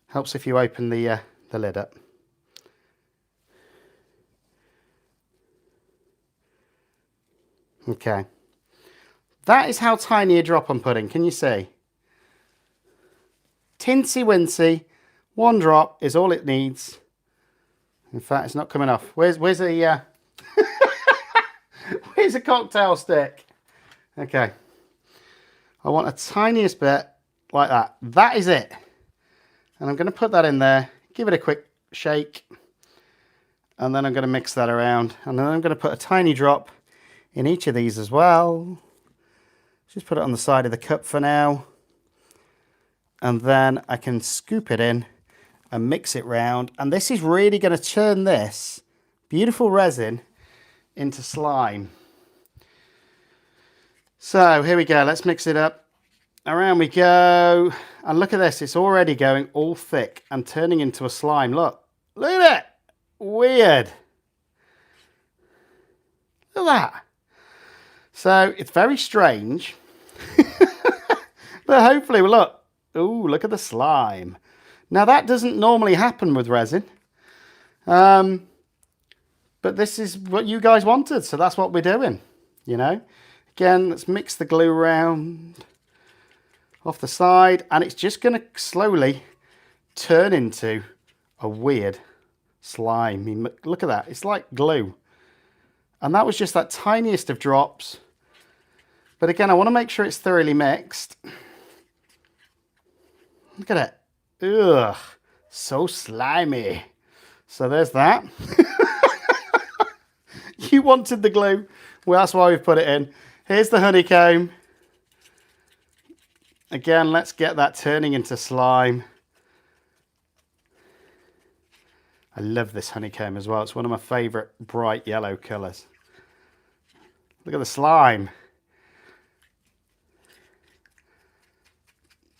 S1: Helps if you open the lid up. Okay. That is how tiny a drop I'm putting. Can you see? Tinsy wincy. One drop is all it needs. In fact, it's not coming off. Where's a where's a cocktail stick? Okay. I want a tiniest bit like that. That is it. And I'm going to put that in there. Give it a quick shake. And then I'm going to mix that around. And then I'm going to put a tiny drop in each of these as well. Just put it on the side of the cup for now. And then I can scoop it in and mix it round. And this is really going to turn this beautiful resin into slime. So here we go. Let's mix it up. Around we go. And look at this. It's already going all thick and turning into a slime. Look. Look at it. Weird. Look at that. So it's very strange. But hopefully, well, look. Ooh, look at the slime. Now that doesn't normally happen with resin. But this is what you guys wanted. So that's what we're doing. You know. Again, let's mix the glue around off the side. And it's just going to slowly turn into a weird slime. I mean, look at that. It's like glue. And that was just that tiniest of drops. But again, I want to make sure it's thoroughly mixed. Look at it. Ugh. So slimy. So there's that. You wanted the glue. Well, that's why we've put it in. Here's the honeycomb. Again, let's get that turning into slime. I love this honeycomb as well. It's one of my favourite bright yellow colours. Look at the slime.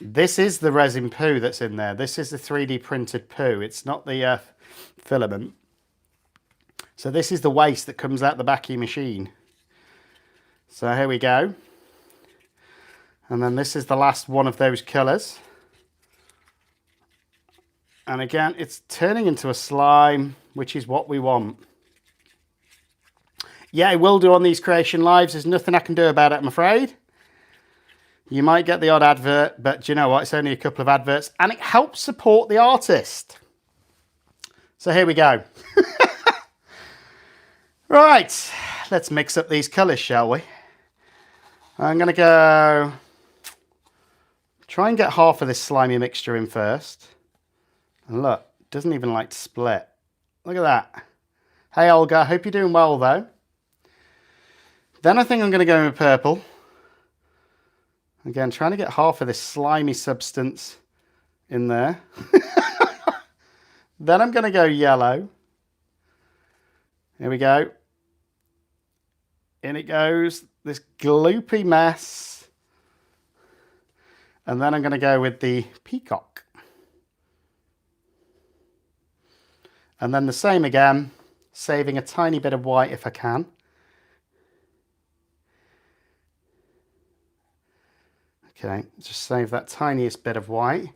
S1: This is the resin poo that's in there. This is the 3D printed poo. It's not the filament. So this is the waste that comes out the back of your machine. So here we go. And then this is the last one of those colours. And again, it's turning into a slime, which is what we want. Yeah, I will do on these creation lives. There's nothing I can do about it, I'm afraid. You might get the odd advert, but do you know what? It's only a couple of adverts, and it helps support the artist. So here we go. Right, let's mix up these colours, shall we? I'm going to go... try and get half of this slimy mixture in first. And look, it doesn't even like to split. Look at that. Hey, Olga, I hope you're doing well, though. Then I think I'm going to go with purple. Again, trying to get half of this slimy substance in there. Then I'm going to go yellow. Here we go. In it goes, this gloopy mess. And then I'm going to go with the peacock. And then the same again, saving a tiny bit of white if I can. Okay, just save that tiniest bit of white.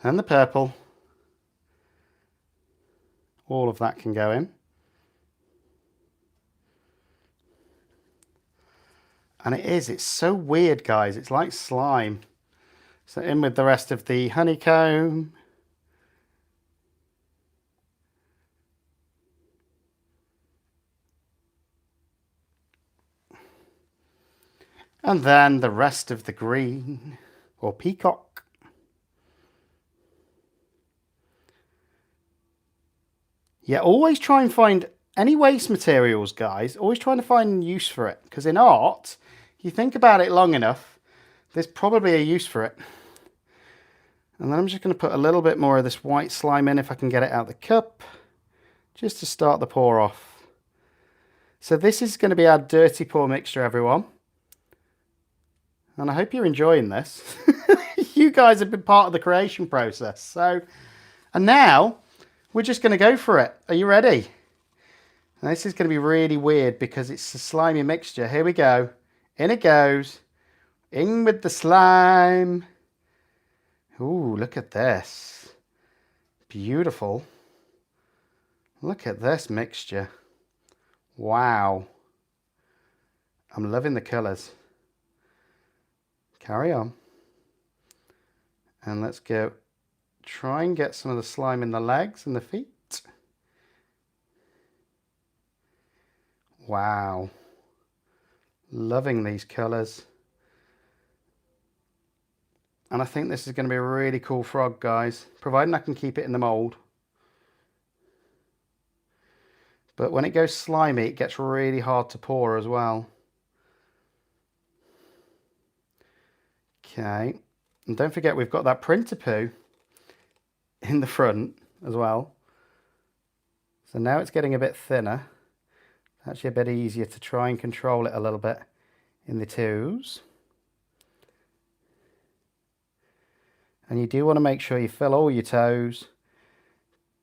S1: And the purple. All of that can go in. And it's so weird, guys. It's like slime. So in with the rest of the honeycomb. And then the rest of the green, or peacock. Yeah, always try and find any waste materials, guys. Always trying to find use for it. Because in art, if you think about it long enough, there's probably a use for it. And then I'm just going to put a little bit more of this white slime in if I can get it out of the cup. Just to start the pour off. So this is going to be our dirty pour mixture, everyone. And I hope you're enjoying this. You guys have been part of the creation process. So, and now we're just going to go for it. Are you ready? And this is going to be really weird because it's a slimy mixture. Here we go. In it goes. In with the slime. Ooh, look at this. Beautiful. Look at this mixture. Wow. I'm loving the colours. Carry on. And let's go try and get some of the slime in the legs and the feet. Wow. Loving these colours. And I think this is going to be a really cool frog, guys, providing I can keep it in the mould. But when it goes slimy, it gets really hard to pour as well. Okay, and don't forget we've got that printer poo in the front as well. So now it's getting a bit thinner. Actually a bit easier to try and control it a little bit in the toes. And you do want to make sure you fill all your toes,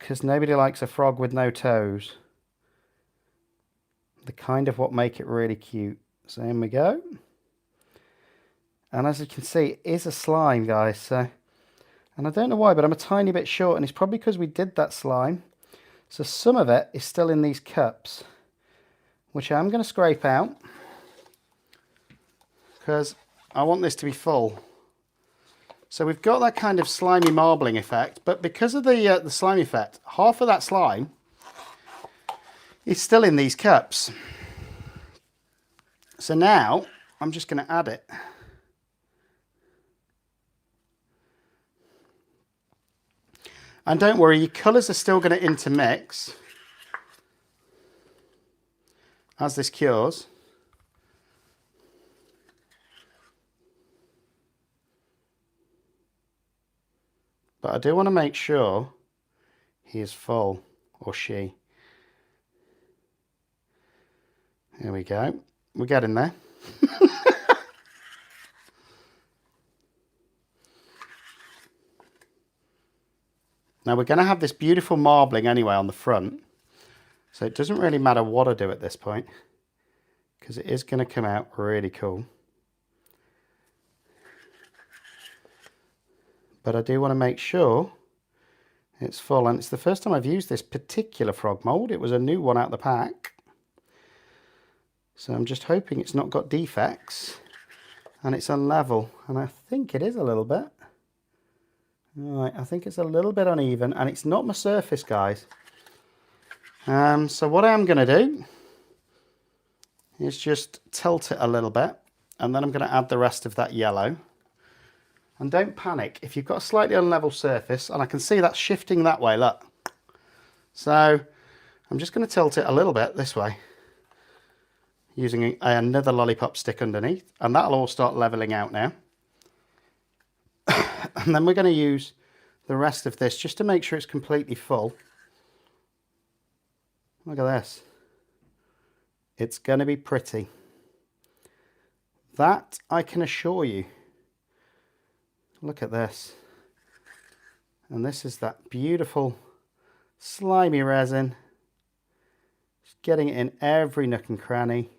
S1: because nobody likes a frog with no toes. They're kind of what make it really cute. So in we go. And as you can see, it is a slime, guys. So, and I don't know why, but I'm a tiny bit short, and it's probably because we did that slime. So some of it is still in these cups, which I'm going to scrape out because I want this to be full. So we've got that kind of slimy marbling effect, but because of the slime effect, half of that slime is still in these cups. So now I'm just going to add it. And don't worry, your colours are still going to intermix as this cures. But I do want to make sure he is full, or she. Here we go. We're getting there. Now we're going to have this beautiful marbling anyway on the front. So it doesn't really matter what I do at this point, because it is going to come out really cool. But I do want to make sure, It's full, and it's the first time I've used this particular frog mould. It was a new one out of the pack. So I'm just hoping it's not got defects and it's unlevel, and I think it is a little bit. Right, I think it's a little bit uneven, and it's not my surface, guys. So what I am going to do is just tilt it a little bit, and then I'm going to add the rest of that yellow. And don't panic if you've got a slightly unlevel surface, and I can see that's shifting that way, look. So I'm just going to tilt it a little bit this way, using another lollipop stick underneath, and that'll all start leveling out now. And then we're going to use the rest of this just to make sure it's completely full. Look at this. It's going to be pretty. That I can assure you. Look at this. And this is that beautiful slimy resin. Just getting it in every nook and cranny.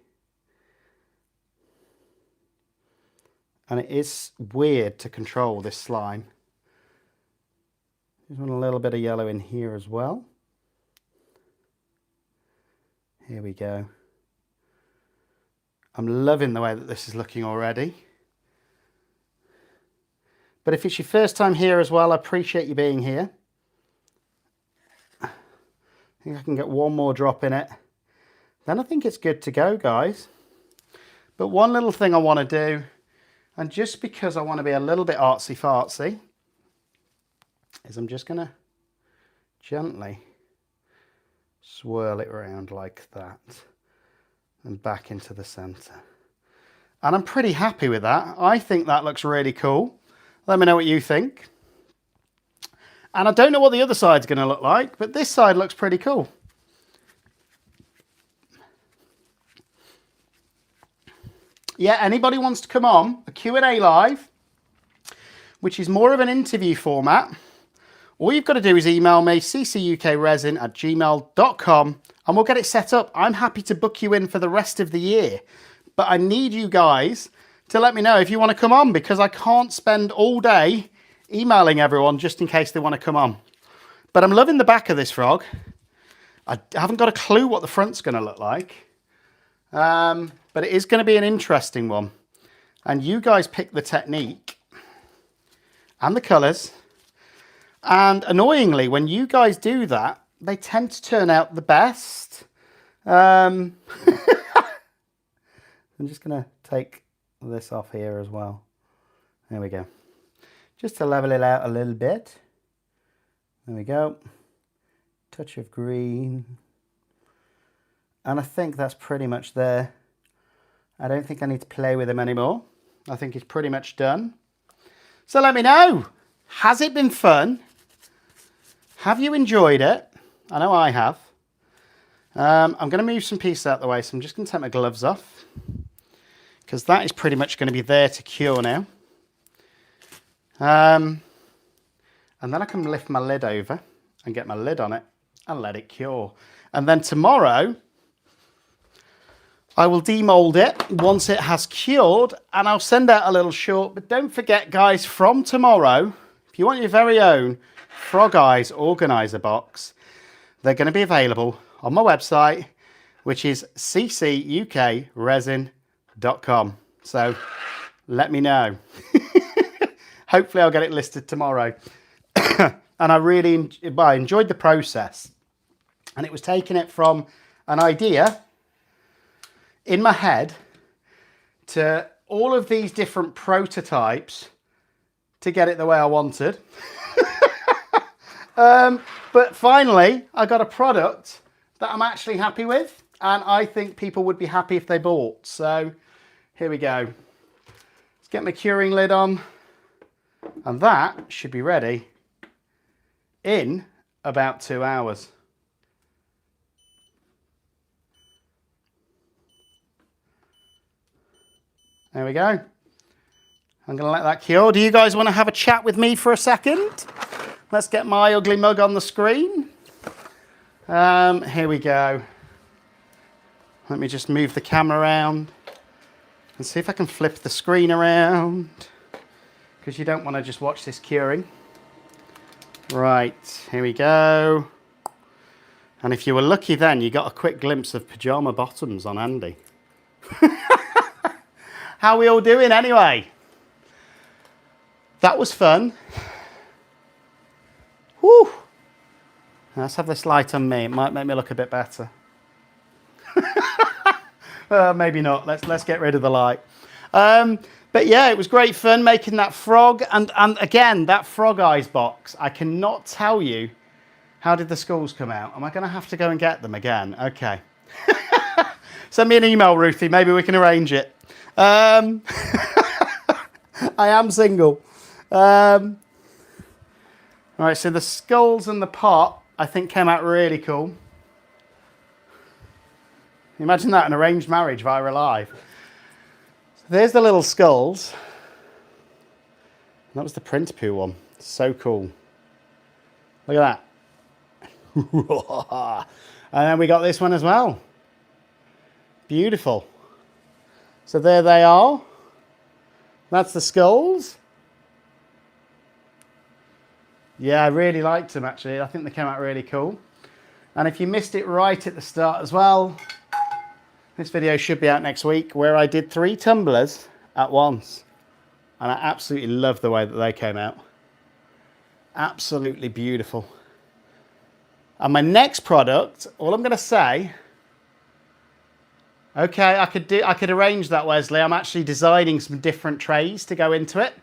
S1: And it is weird to control this slime. Just want a little bit of yellow in here as well. Here we go. I'm loving the way that this is looking already. But if it's your first time here as well, I appreciate you being here. I think I can get one more drop in it. Then I think it's good to go, guys. But one little thing I want to do, and just because I want to be a little bit artsy-fartsy, is I'm just going to gently swirl it around like that and back into the center. And I'm pretty happy with that. I think that looks really cool. Let me know what you think. And I don't know what the other side's going to look like, but this side looks pretty cool. Yeah, anybody wants to come on a Q&A live, which is more of an interview format, all you've got to do is email me, ccukresin@gmail.com, and we'll get it set up. I'm happy to book you in for the rest of the year, but I need you guys to let me know if you want to come on, because I can't spend all day emailing everyone just in case they want to come on. But I'm loving the back of this frog. I haven't got a clue what the front's going to look like. But it is going to be an interesting one. And you guys pick the technique and the colours. And annoyingly, when you guys do that, they tend to turn out the best. I'm just going to take this off here as well. There we go. Just to level it out a little bit. There we go. Touch of green. And I think that's pretty much there. I don't think I need to play with him anymore. I think he's pretty much done. So let me know. Has it been fun? Have you enjoyed it? I know I have. I'm going to move some pieces out of the way, so I'm just going to take my gloves off, because that is pretty much going to be there to cure now. And then I can lift my lid over and get my lid on it and let it cure. And then tomorrow, I will demold it once it has cured, and I'll send out a little short. But don't forget, guys, from tomorrow, if you want your very own Frog Eyes organizer box, they're going to be available on my website, which is CCUKResin.com. So let me know. Hopefully I'll get it listed tomorrow. And I really enjoyed the process. And it was taking it from an idea in my head to all of these different prototypes to get it the way I wanted. But finally, I got a product that I'm actually happy with, and I think people would be happy if they bought. So here we go. Let's get my curing lid on, and that should be ready in about 2 hours. There we go. I'm going to let that cure. Do you guys want to have a chat with me for a second? Let's get my ugly mug on the screen. Here we go. Let me just move the camera around and see if I can flip the screen around, because you don't want to just watch this curing. Right, here we go. And if you were lucky then, you got a quick glimpse of pyjama bottoms on Andy. How are we all doing anyway? That was fun. Whew. Let's have this light on me. It might make me look a bit better. Maybe not. Let's get rid of the light. But yeah, it was great fun making that frog. And again, that frog eyes box, I cannot tell you how did the skulls come out. Am I going to have to go and get them again? Okay. Send me an email, Ruthie. Maybe we can arrange it. I am single. All right, so the skulls and the pot, I think, came out really cool. Imagine that, an arranged marriage via live. So there's the little skulls. That was the print poo one. So cool. Look at that. And then we got this one as well. Beautiful. So there they are. That's the skulls. Yeah, I really liked them actually. I think they came out really cool. And if you missed it right at the start as well, this video should be out next week where I did 3 tumblers at once. And I absolutely love the way that they came out. Absolutely beautiful. And my next product, all I'm going to say, okay, I could arrange that, Wesley. I'm actually designing some different trays to go into it.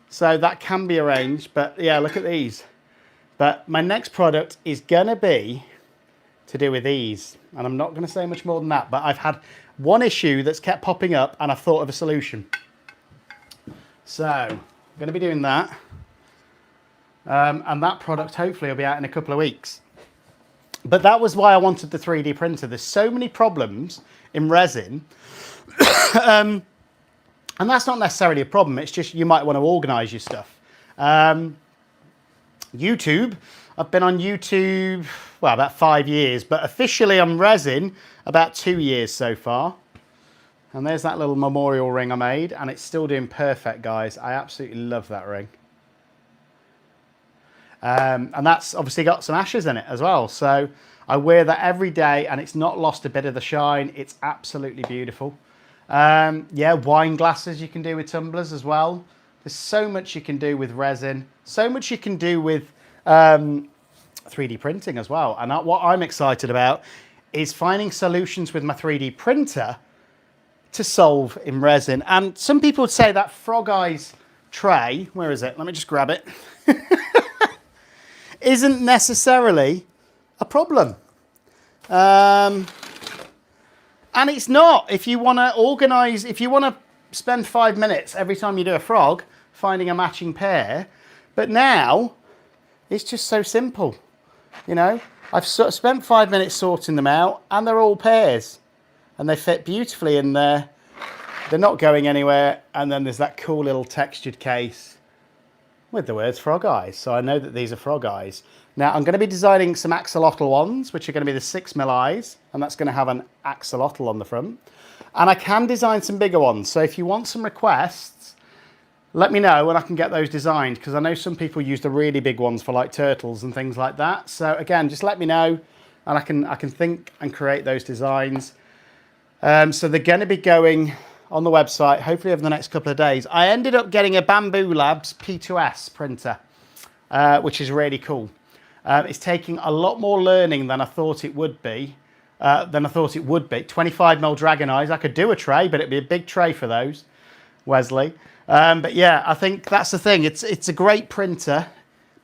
S1: So that can be arranged, but yeah, look at these. But my next product is going to be to do with these. And I'm not going to say much more than that, but I've had one issue that's kept popping up and I've thought of a solution. So I'm going to be doing that. And that product hopefully will be out in a couple of weeks. But that was why I wanted the 3D printer. There's so many problems in resin. And that's not necessarily a problem. It's just you might want to organize your stuff. YouTube, I've been on YouTube, well, about 5 years, but officially on resin, about 2 years so far. And there's that little memorial ring I made, and it's still doing perfect, guys. I absolutely love that ring. And that's obviously got some ashes in it as well. So I wear that every day and it's not lost a bit of the shine. It's absolutely beautiful. Yeah, wine glasses you can do with tumblers as well. There's so much you can do with resin. So much you can do with 3D printing as well. And what I'm excited about is finding solutions with my 3D printer to solve in resin. And some people would say that frog eyes tray, where is it? Let me just grab it. Isn't necessarily a problem. And it's not. If you want to organize, if you want to spend 5 minutes every time you do a frog finding a matching pair, but now it's just so simple. You know, I've spent 5 minutes sorting them out and they're all pairs and they fit beautifully in there. They're not going anywhere. And then there's that cool little textured case with the words frog eyes. So I know that these are frog eyes. Now I'm going to be designing some axolotl ones, which are going to be the 6mm eyes, and that's going to have an axolotl on the front. And I can design some bigger ones. So if you want some requests, let me know and I can get those designed, because I know some people use the really big ones for like turtles and things like that. So again, just let me know and I can think and create those designs. So they're going to be going on the website, hopefully over the next couple of days. I ended up getting a Bamboo Labs P2S printer, which is really cool. It's taking a lot more learning than I thought it would be. 25mm dragon eyes. I could do a tray, but it'd be a big tray for those, Wesley. But yeah, I think that's the thing. It's a great printer,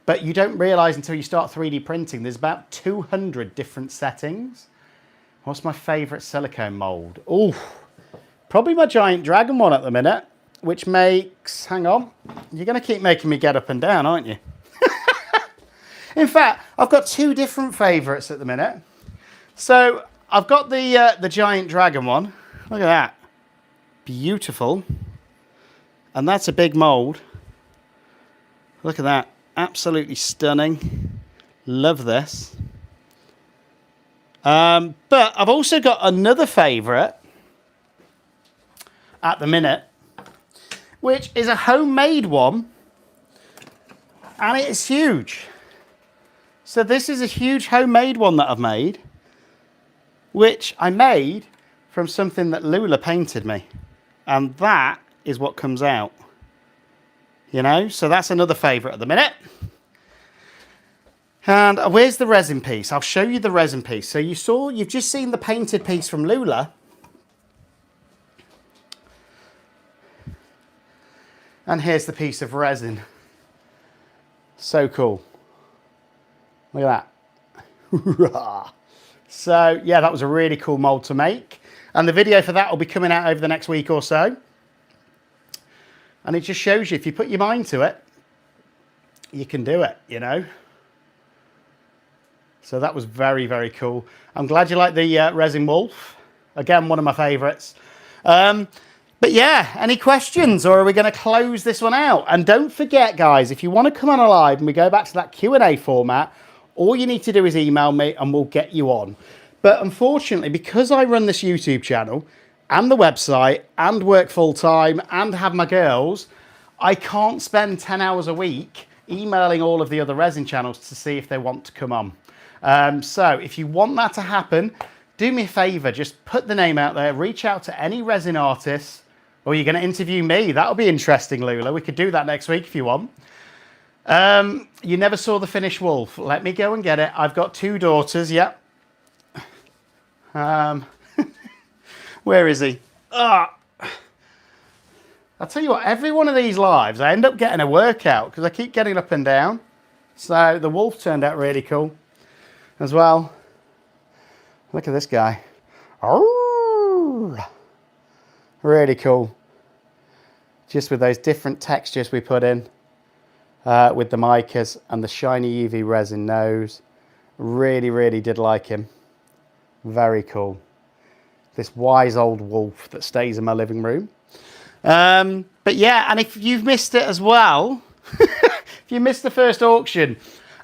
S1: but you don't realize until you start 3D printing, there's about 200 different settings. What's my favorite silicone mold? Oh, probably my giant dragon one at the minute, which makes, hang on, you're going to keep making me get up and down, aren't you? In fact, I've got 2 different favorites at the minute. So I've got the giant dragon one. Look at that. Beautiful. And that's a big mold. Look at that. Absolutely stunning. Love this. But I've also got another favorite at the minute, which is a homemade one. And it's huge. So this is a huge homemade one that I've made, which I made from something that Lula painted me. And that is what comes out. You know, so that's another favourite at the minute. And where's the resin piece? I'll show you the resin piece. So you've just seen the painted piece from Lula. And here's the piece of resin. So cool. Look at that. So, yeah, that was a really cool mold to make. And the video for that will be coming out over the next week or so. And it just shows you, if you put your mind to it, you can do it, you know. So that was very, very cool. I'm glad you like the resin wolf. Again, one of my favourites. But yeah, any questions, or are we going to close this one out? And don't forget, guys, if you want to come on live and we go back to that Q&A format, all you need to do is email me and we'll get you on. But unfortunately, because I run this YouTube channel and the website and work full time and have my girls, I can't spend 10 hours a week emailing all of the other resin channels to see if they want to come on. So if you want that to happen, do me a favour, just put the name out there, reach out to any resin artists, or you're going to interview me. That'll be interesting, Lula. We could do that next week if you want. You never saw the finished wolf. Let me go and get it. I've got 2 daughters, yep. Where is he? I'll tell you what, every one of these lives, I end up getting a workout because I keep getting up and down. So the wolf turned out really cool as well. Look at this guy. Really cool. Just with those different textures we put in with the micas and the shiny UV resin nose. Really, really did like him. Very cool. This wise old wolf that stays in my living room. But yeah, and if you've missed it as well, if you missed the first auction,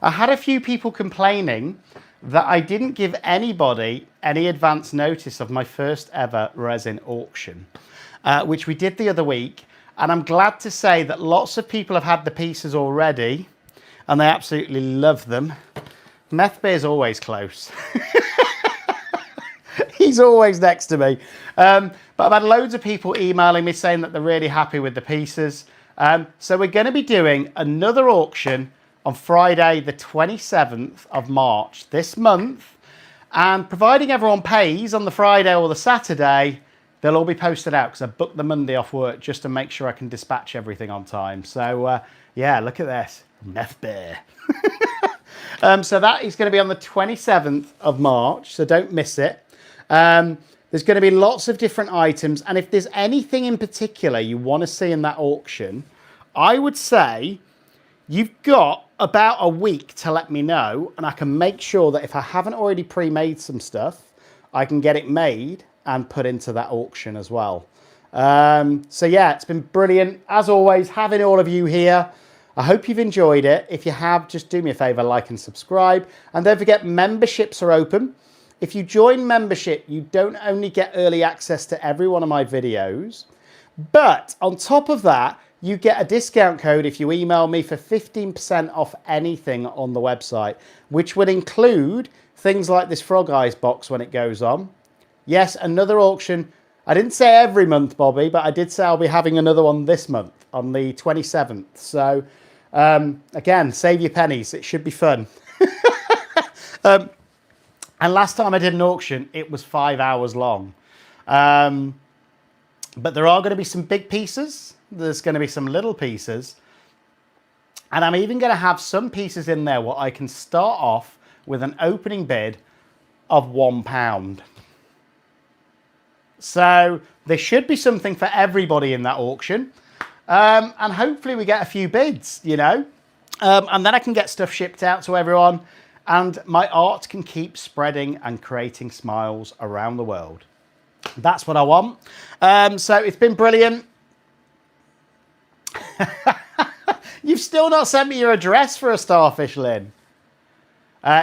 S1: I had a few people complaining that I didn't give anybody any advance notice of my first ever resin auction, which we did the other week. And I'm glad to say that lots of people have had the pieces already and they absolutely love them. Meth Bear's always close. He's always next to me. But I've had loads of people emailing me saying that they're really happy with the pieces. So we're going to be doing another auction on Friday, the 27th of March this month. And providing everyone pays on the Friday or the Saturday, they'll all be posted out because I booked the Monday off work just to make sure I can dispatch everything on time. So, yeah, look at this. Meth Bear. So that is going to be on the 27th of March, so don't miss it. There's going to be lots of different items, and if there's anything in particular you want to see in that auction, I would say you've got about a week to let me know, and I can make sure that if I haven't already pre-made some stuff, I can get it made and put into that auction as well. So yeah, it's been brilliant. As always, having all of you here. I hope you've enjoyed it. If you have, just do me a favor, like and subscribe. And don't forget, memberships are open. If you join membership, you don't only get early access to every one of my videos, but on top of that, you get a discount code if you email me for 15% off anything on the website, which would include things like this Frog Eyes box when it goes on. Yes, another auction. I didn't say every month, Bobby, but I did say I'll be having another one this month on the 27th. So, again, save your pennies. It should be fun. And last time I did an auction, it was 5 hours long. But there are going to be some big pieces. There's going to be some little pieces. And I'm even going to have some pieces in there where I can start off with an opening bid of £1. So there should be something for everybody in that auction. And hopefully we get a few bids, you know. And then I can get stuff shipped out to everyone. And my art can keep spreading and creating smiles around the world. That's what I want. So it's been brilliant. You've still not sent me your address for a starfish, Lynn.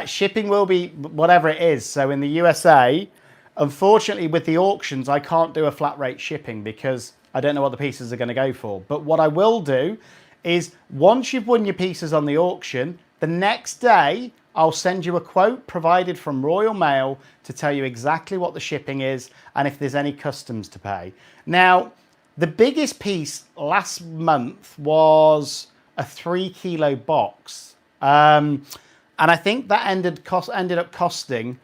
S1: Shipping will be whatever it is. So in the USA, unfortunately with the auctions, I can't do a flat rate shipping because I don't know what the pieces are going to go for. But what I will do is once you've won your pieces on the auction, the next day I'll send you a quote provided from Royal Mail to tell you exactly what the shipping is and if there's any customs to pay. Now, the biggest piece last month was a 3 kilo box. And I think that ended up costing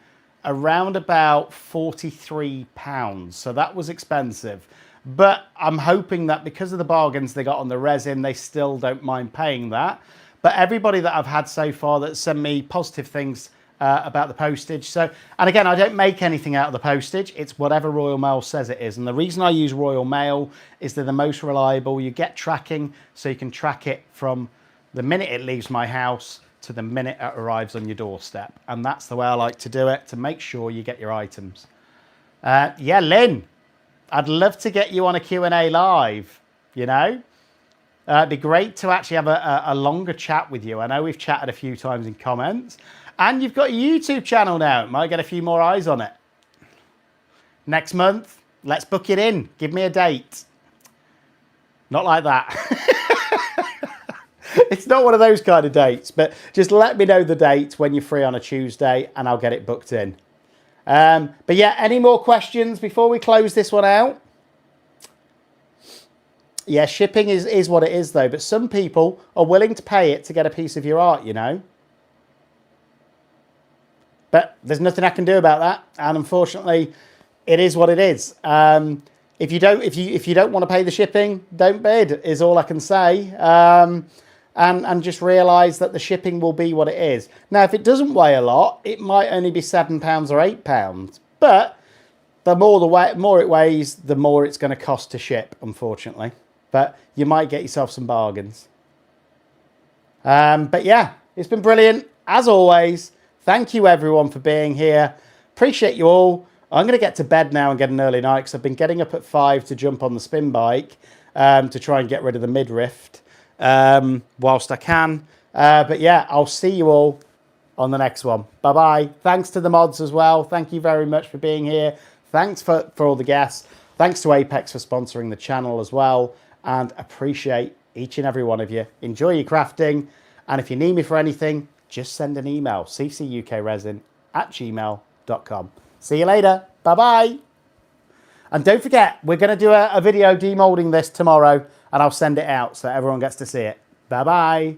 S1: around about £43. So that was expensive. But I'm hoping that because of the bargains they got on the resin, they still don't mind paying that. But everybody that I've had so far that sent me positive things about the postage. So, and again, I don't make anything out of the postage. It's whatever Royal Mail says it is. And the reason I use Royal Mail is they're the most reliable. You get tracking, so you can track it from the minute it leaves my house to the minute it arrives on your doorstep. And that's the way I like to do it, to make sure you get your items. Yeah, Lynn, I'd love to get you on a Q&A live, you know. It'd be great to actually have a longer chat with you. I know we've chatted a few times in comments. And you've got a YouTube channel now. It might get a few more eyes on it. Next month, let's book it in. Give me a date. Not like that. It's not one of those kind of dates, but just let me know the date when you're free on a Tuesday and I'll get it booked in. But yeah, any more questions before we close this one out? Yeah, shipping is what it is though, but some people are willing to pay it to get a piece of your art, you know. But there's nothing I can do about that, and unfortunately, it is what it is. If you don't want to pay the shipping, don't bid. Is all I can say. And just realise that the shipping will be what it is. Now, if it doesn't weigh a lot, it might only be £7 or £8. But the more it weighs, the more it's going to cost to ship, unfortunately. But you might get yourself some bargains. But yeah, it's been brilliant as always. Thank you everyone for being here. Appreciate you all. I'm going to get to bed now and get an early night because I've been getting up at 5 to jump on the spin bike to try and get rid of the midriff whilst I can. But yeah, I'll see you all on the next one. Bye-bye. Thanks to the mods as well. Thank you very much for being here. Thanks for all the guests. Thanks to Apex for sponsoring the channel as well. And appreciate each and every one of you. Enjoy your crafting. And if you need me for anything, just send an email, ccukresin@gmail.com. See you later. Bye-bye. And don't forget, we're going to do a video demolding this tomorrow, and I'll send it out so everyone gets to see it. Bye-bye.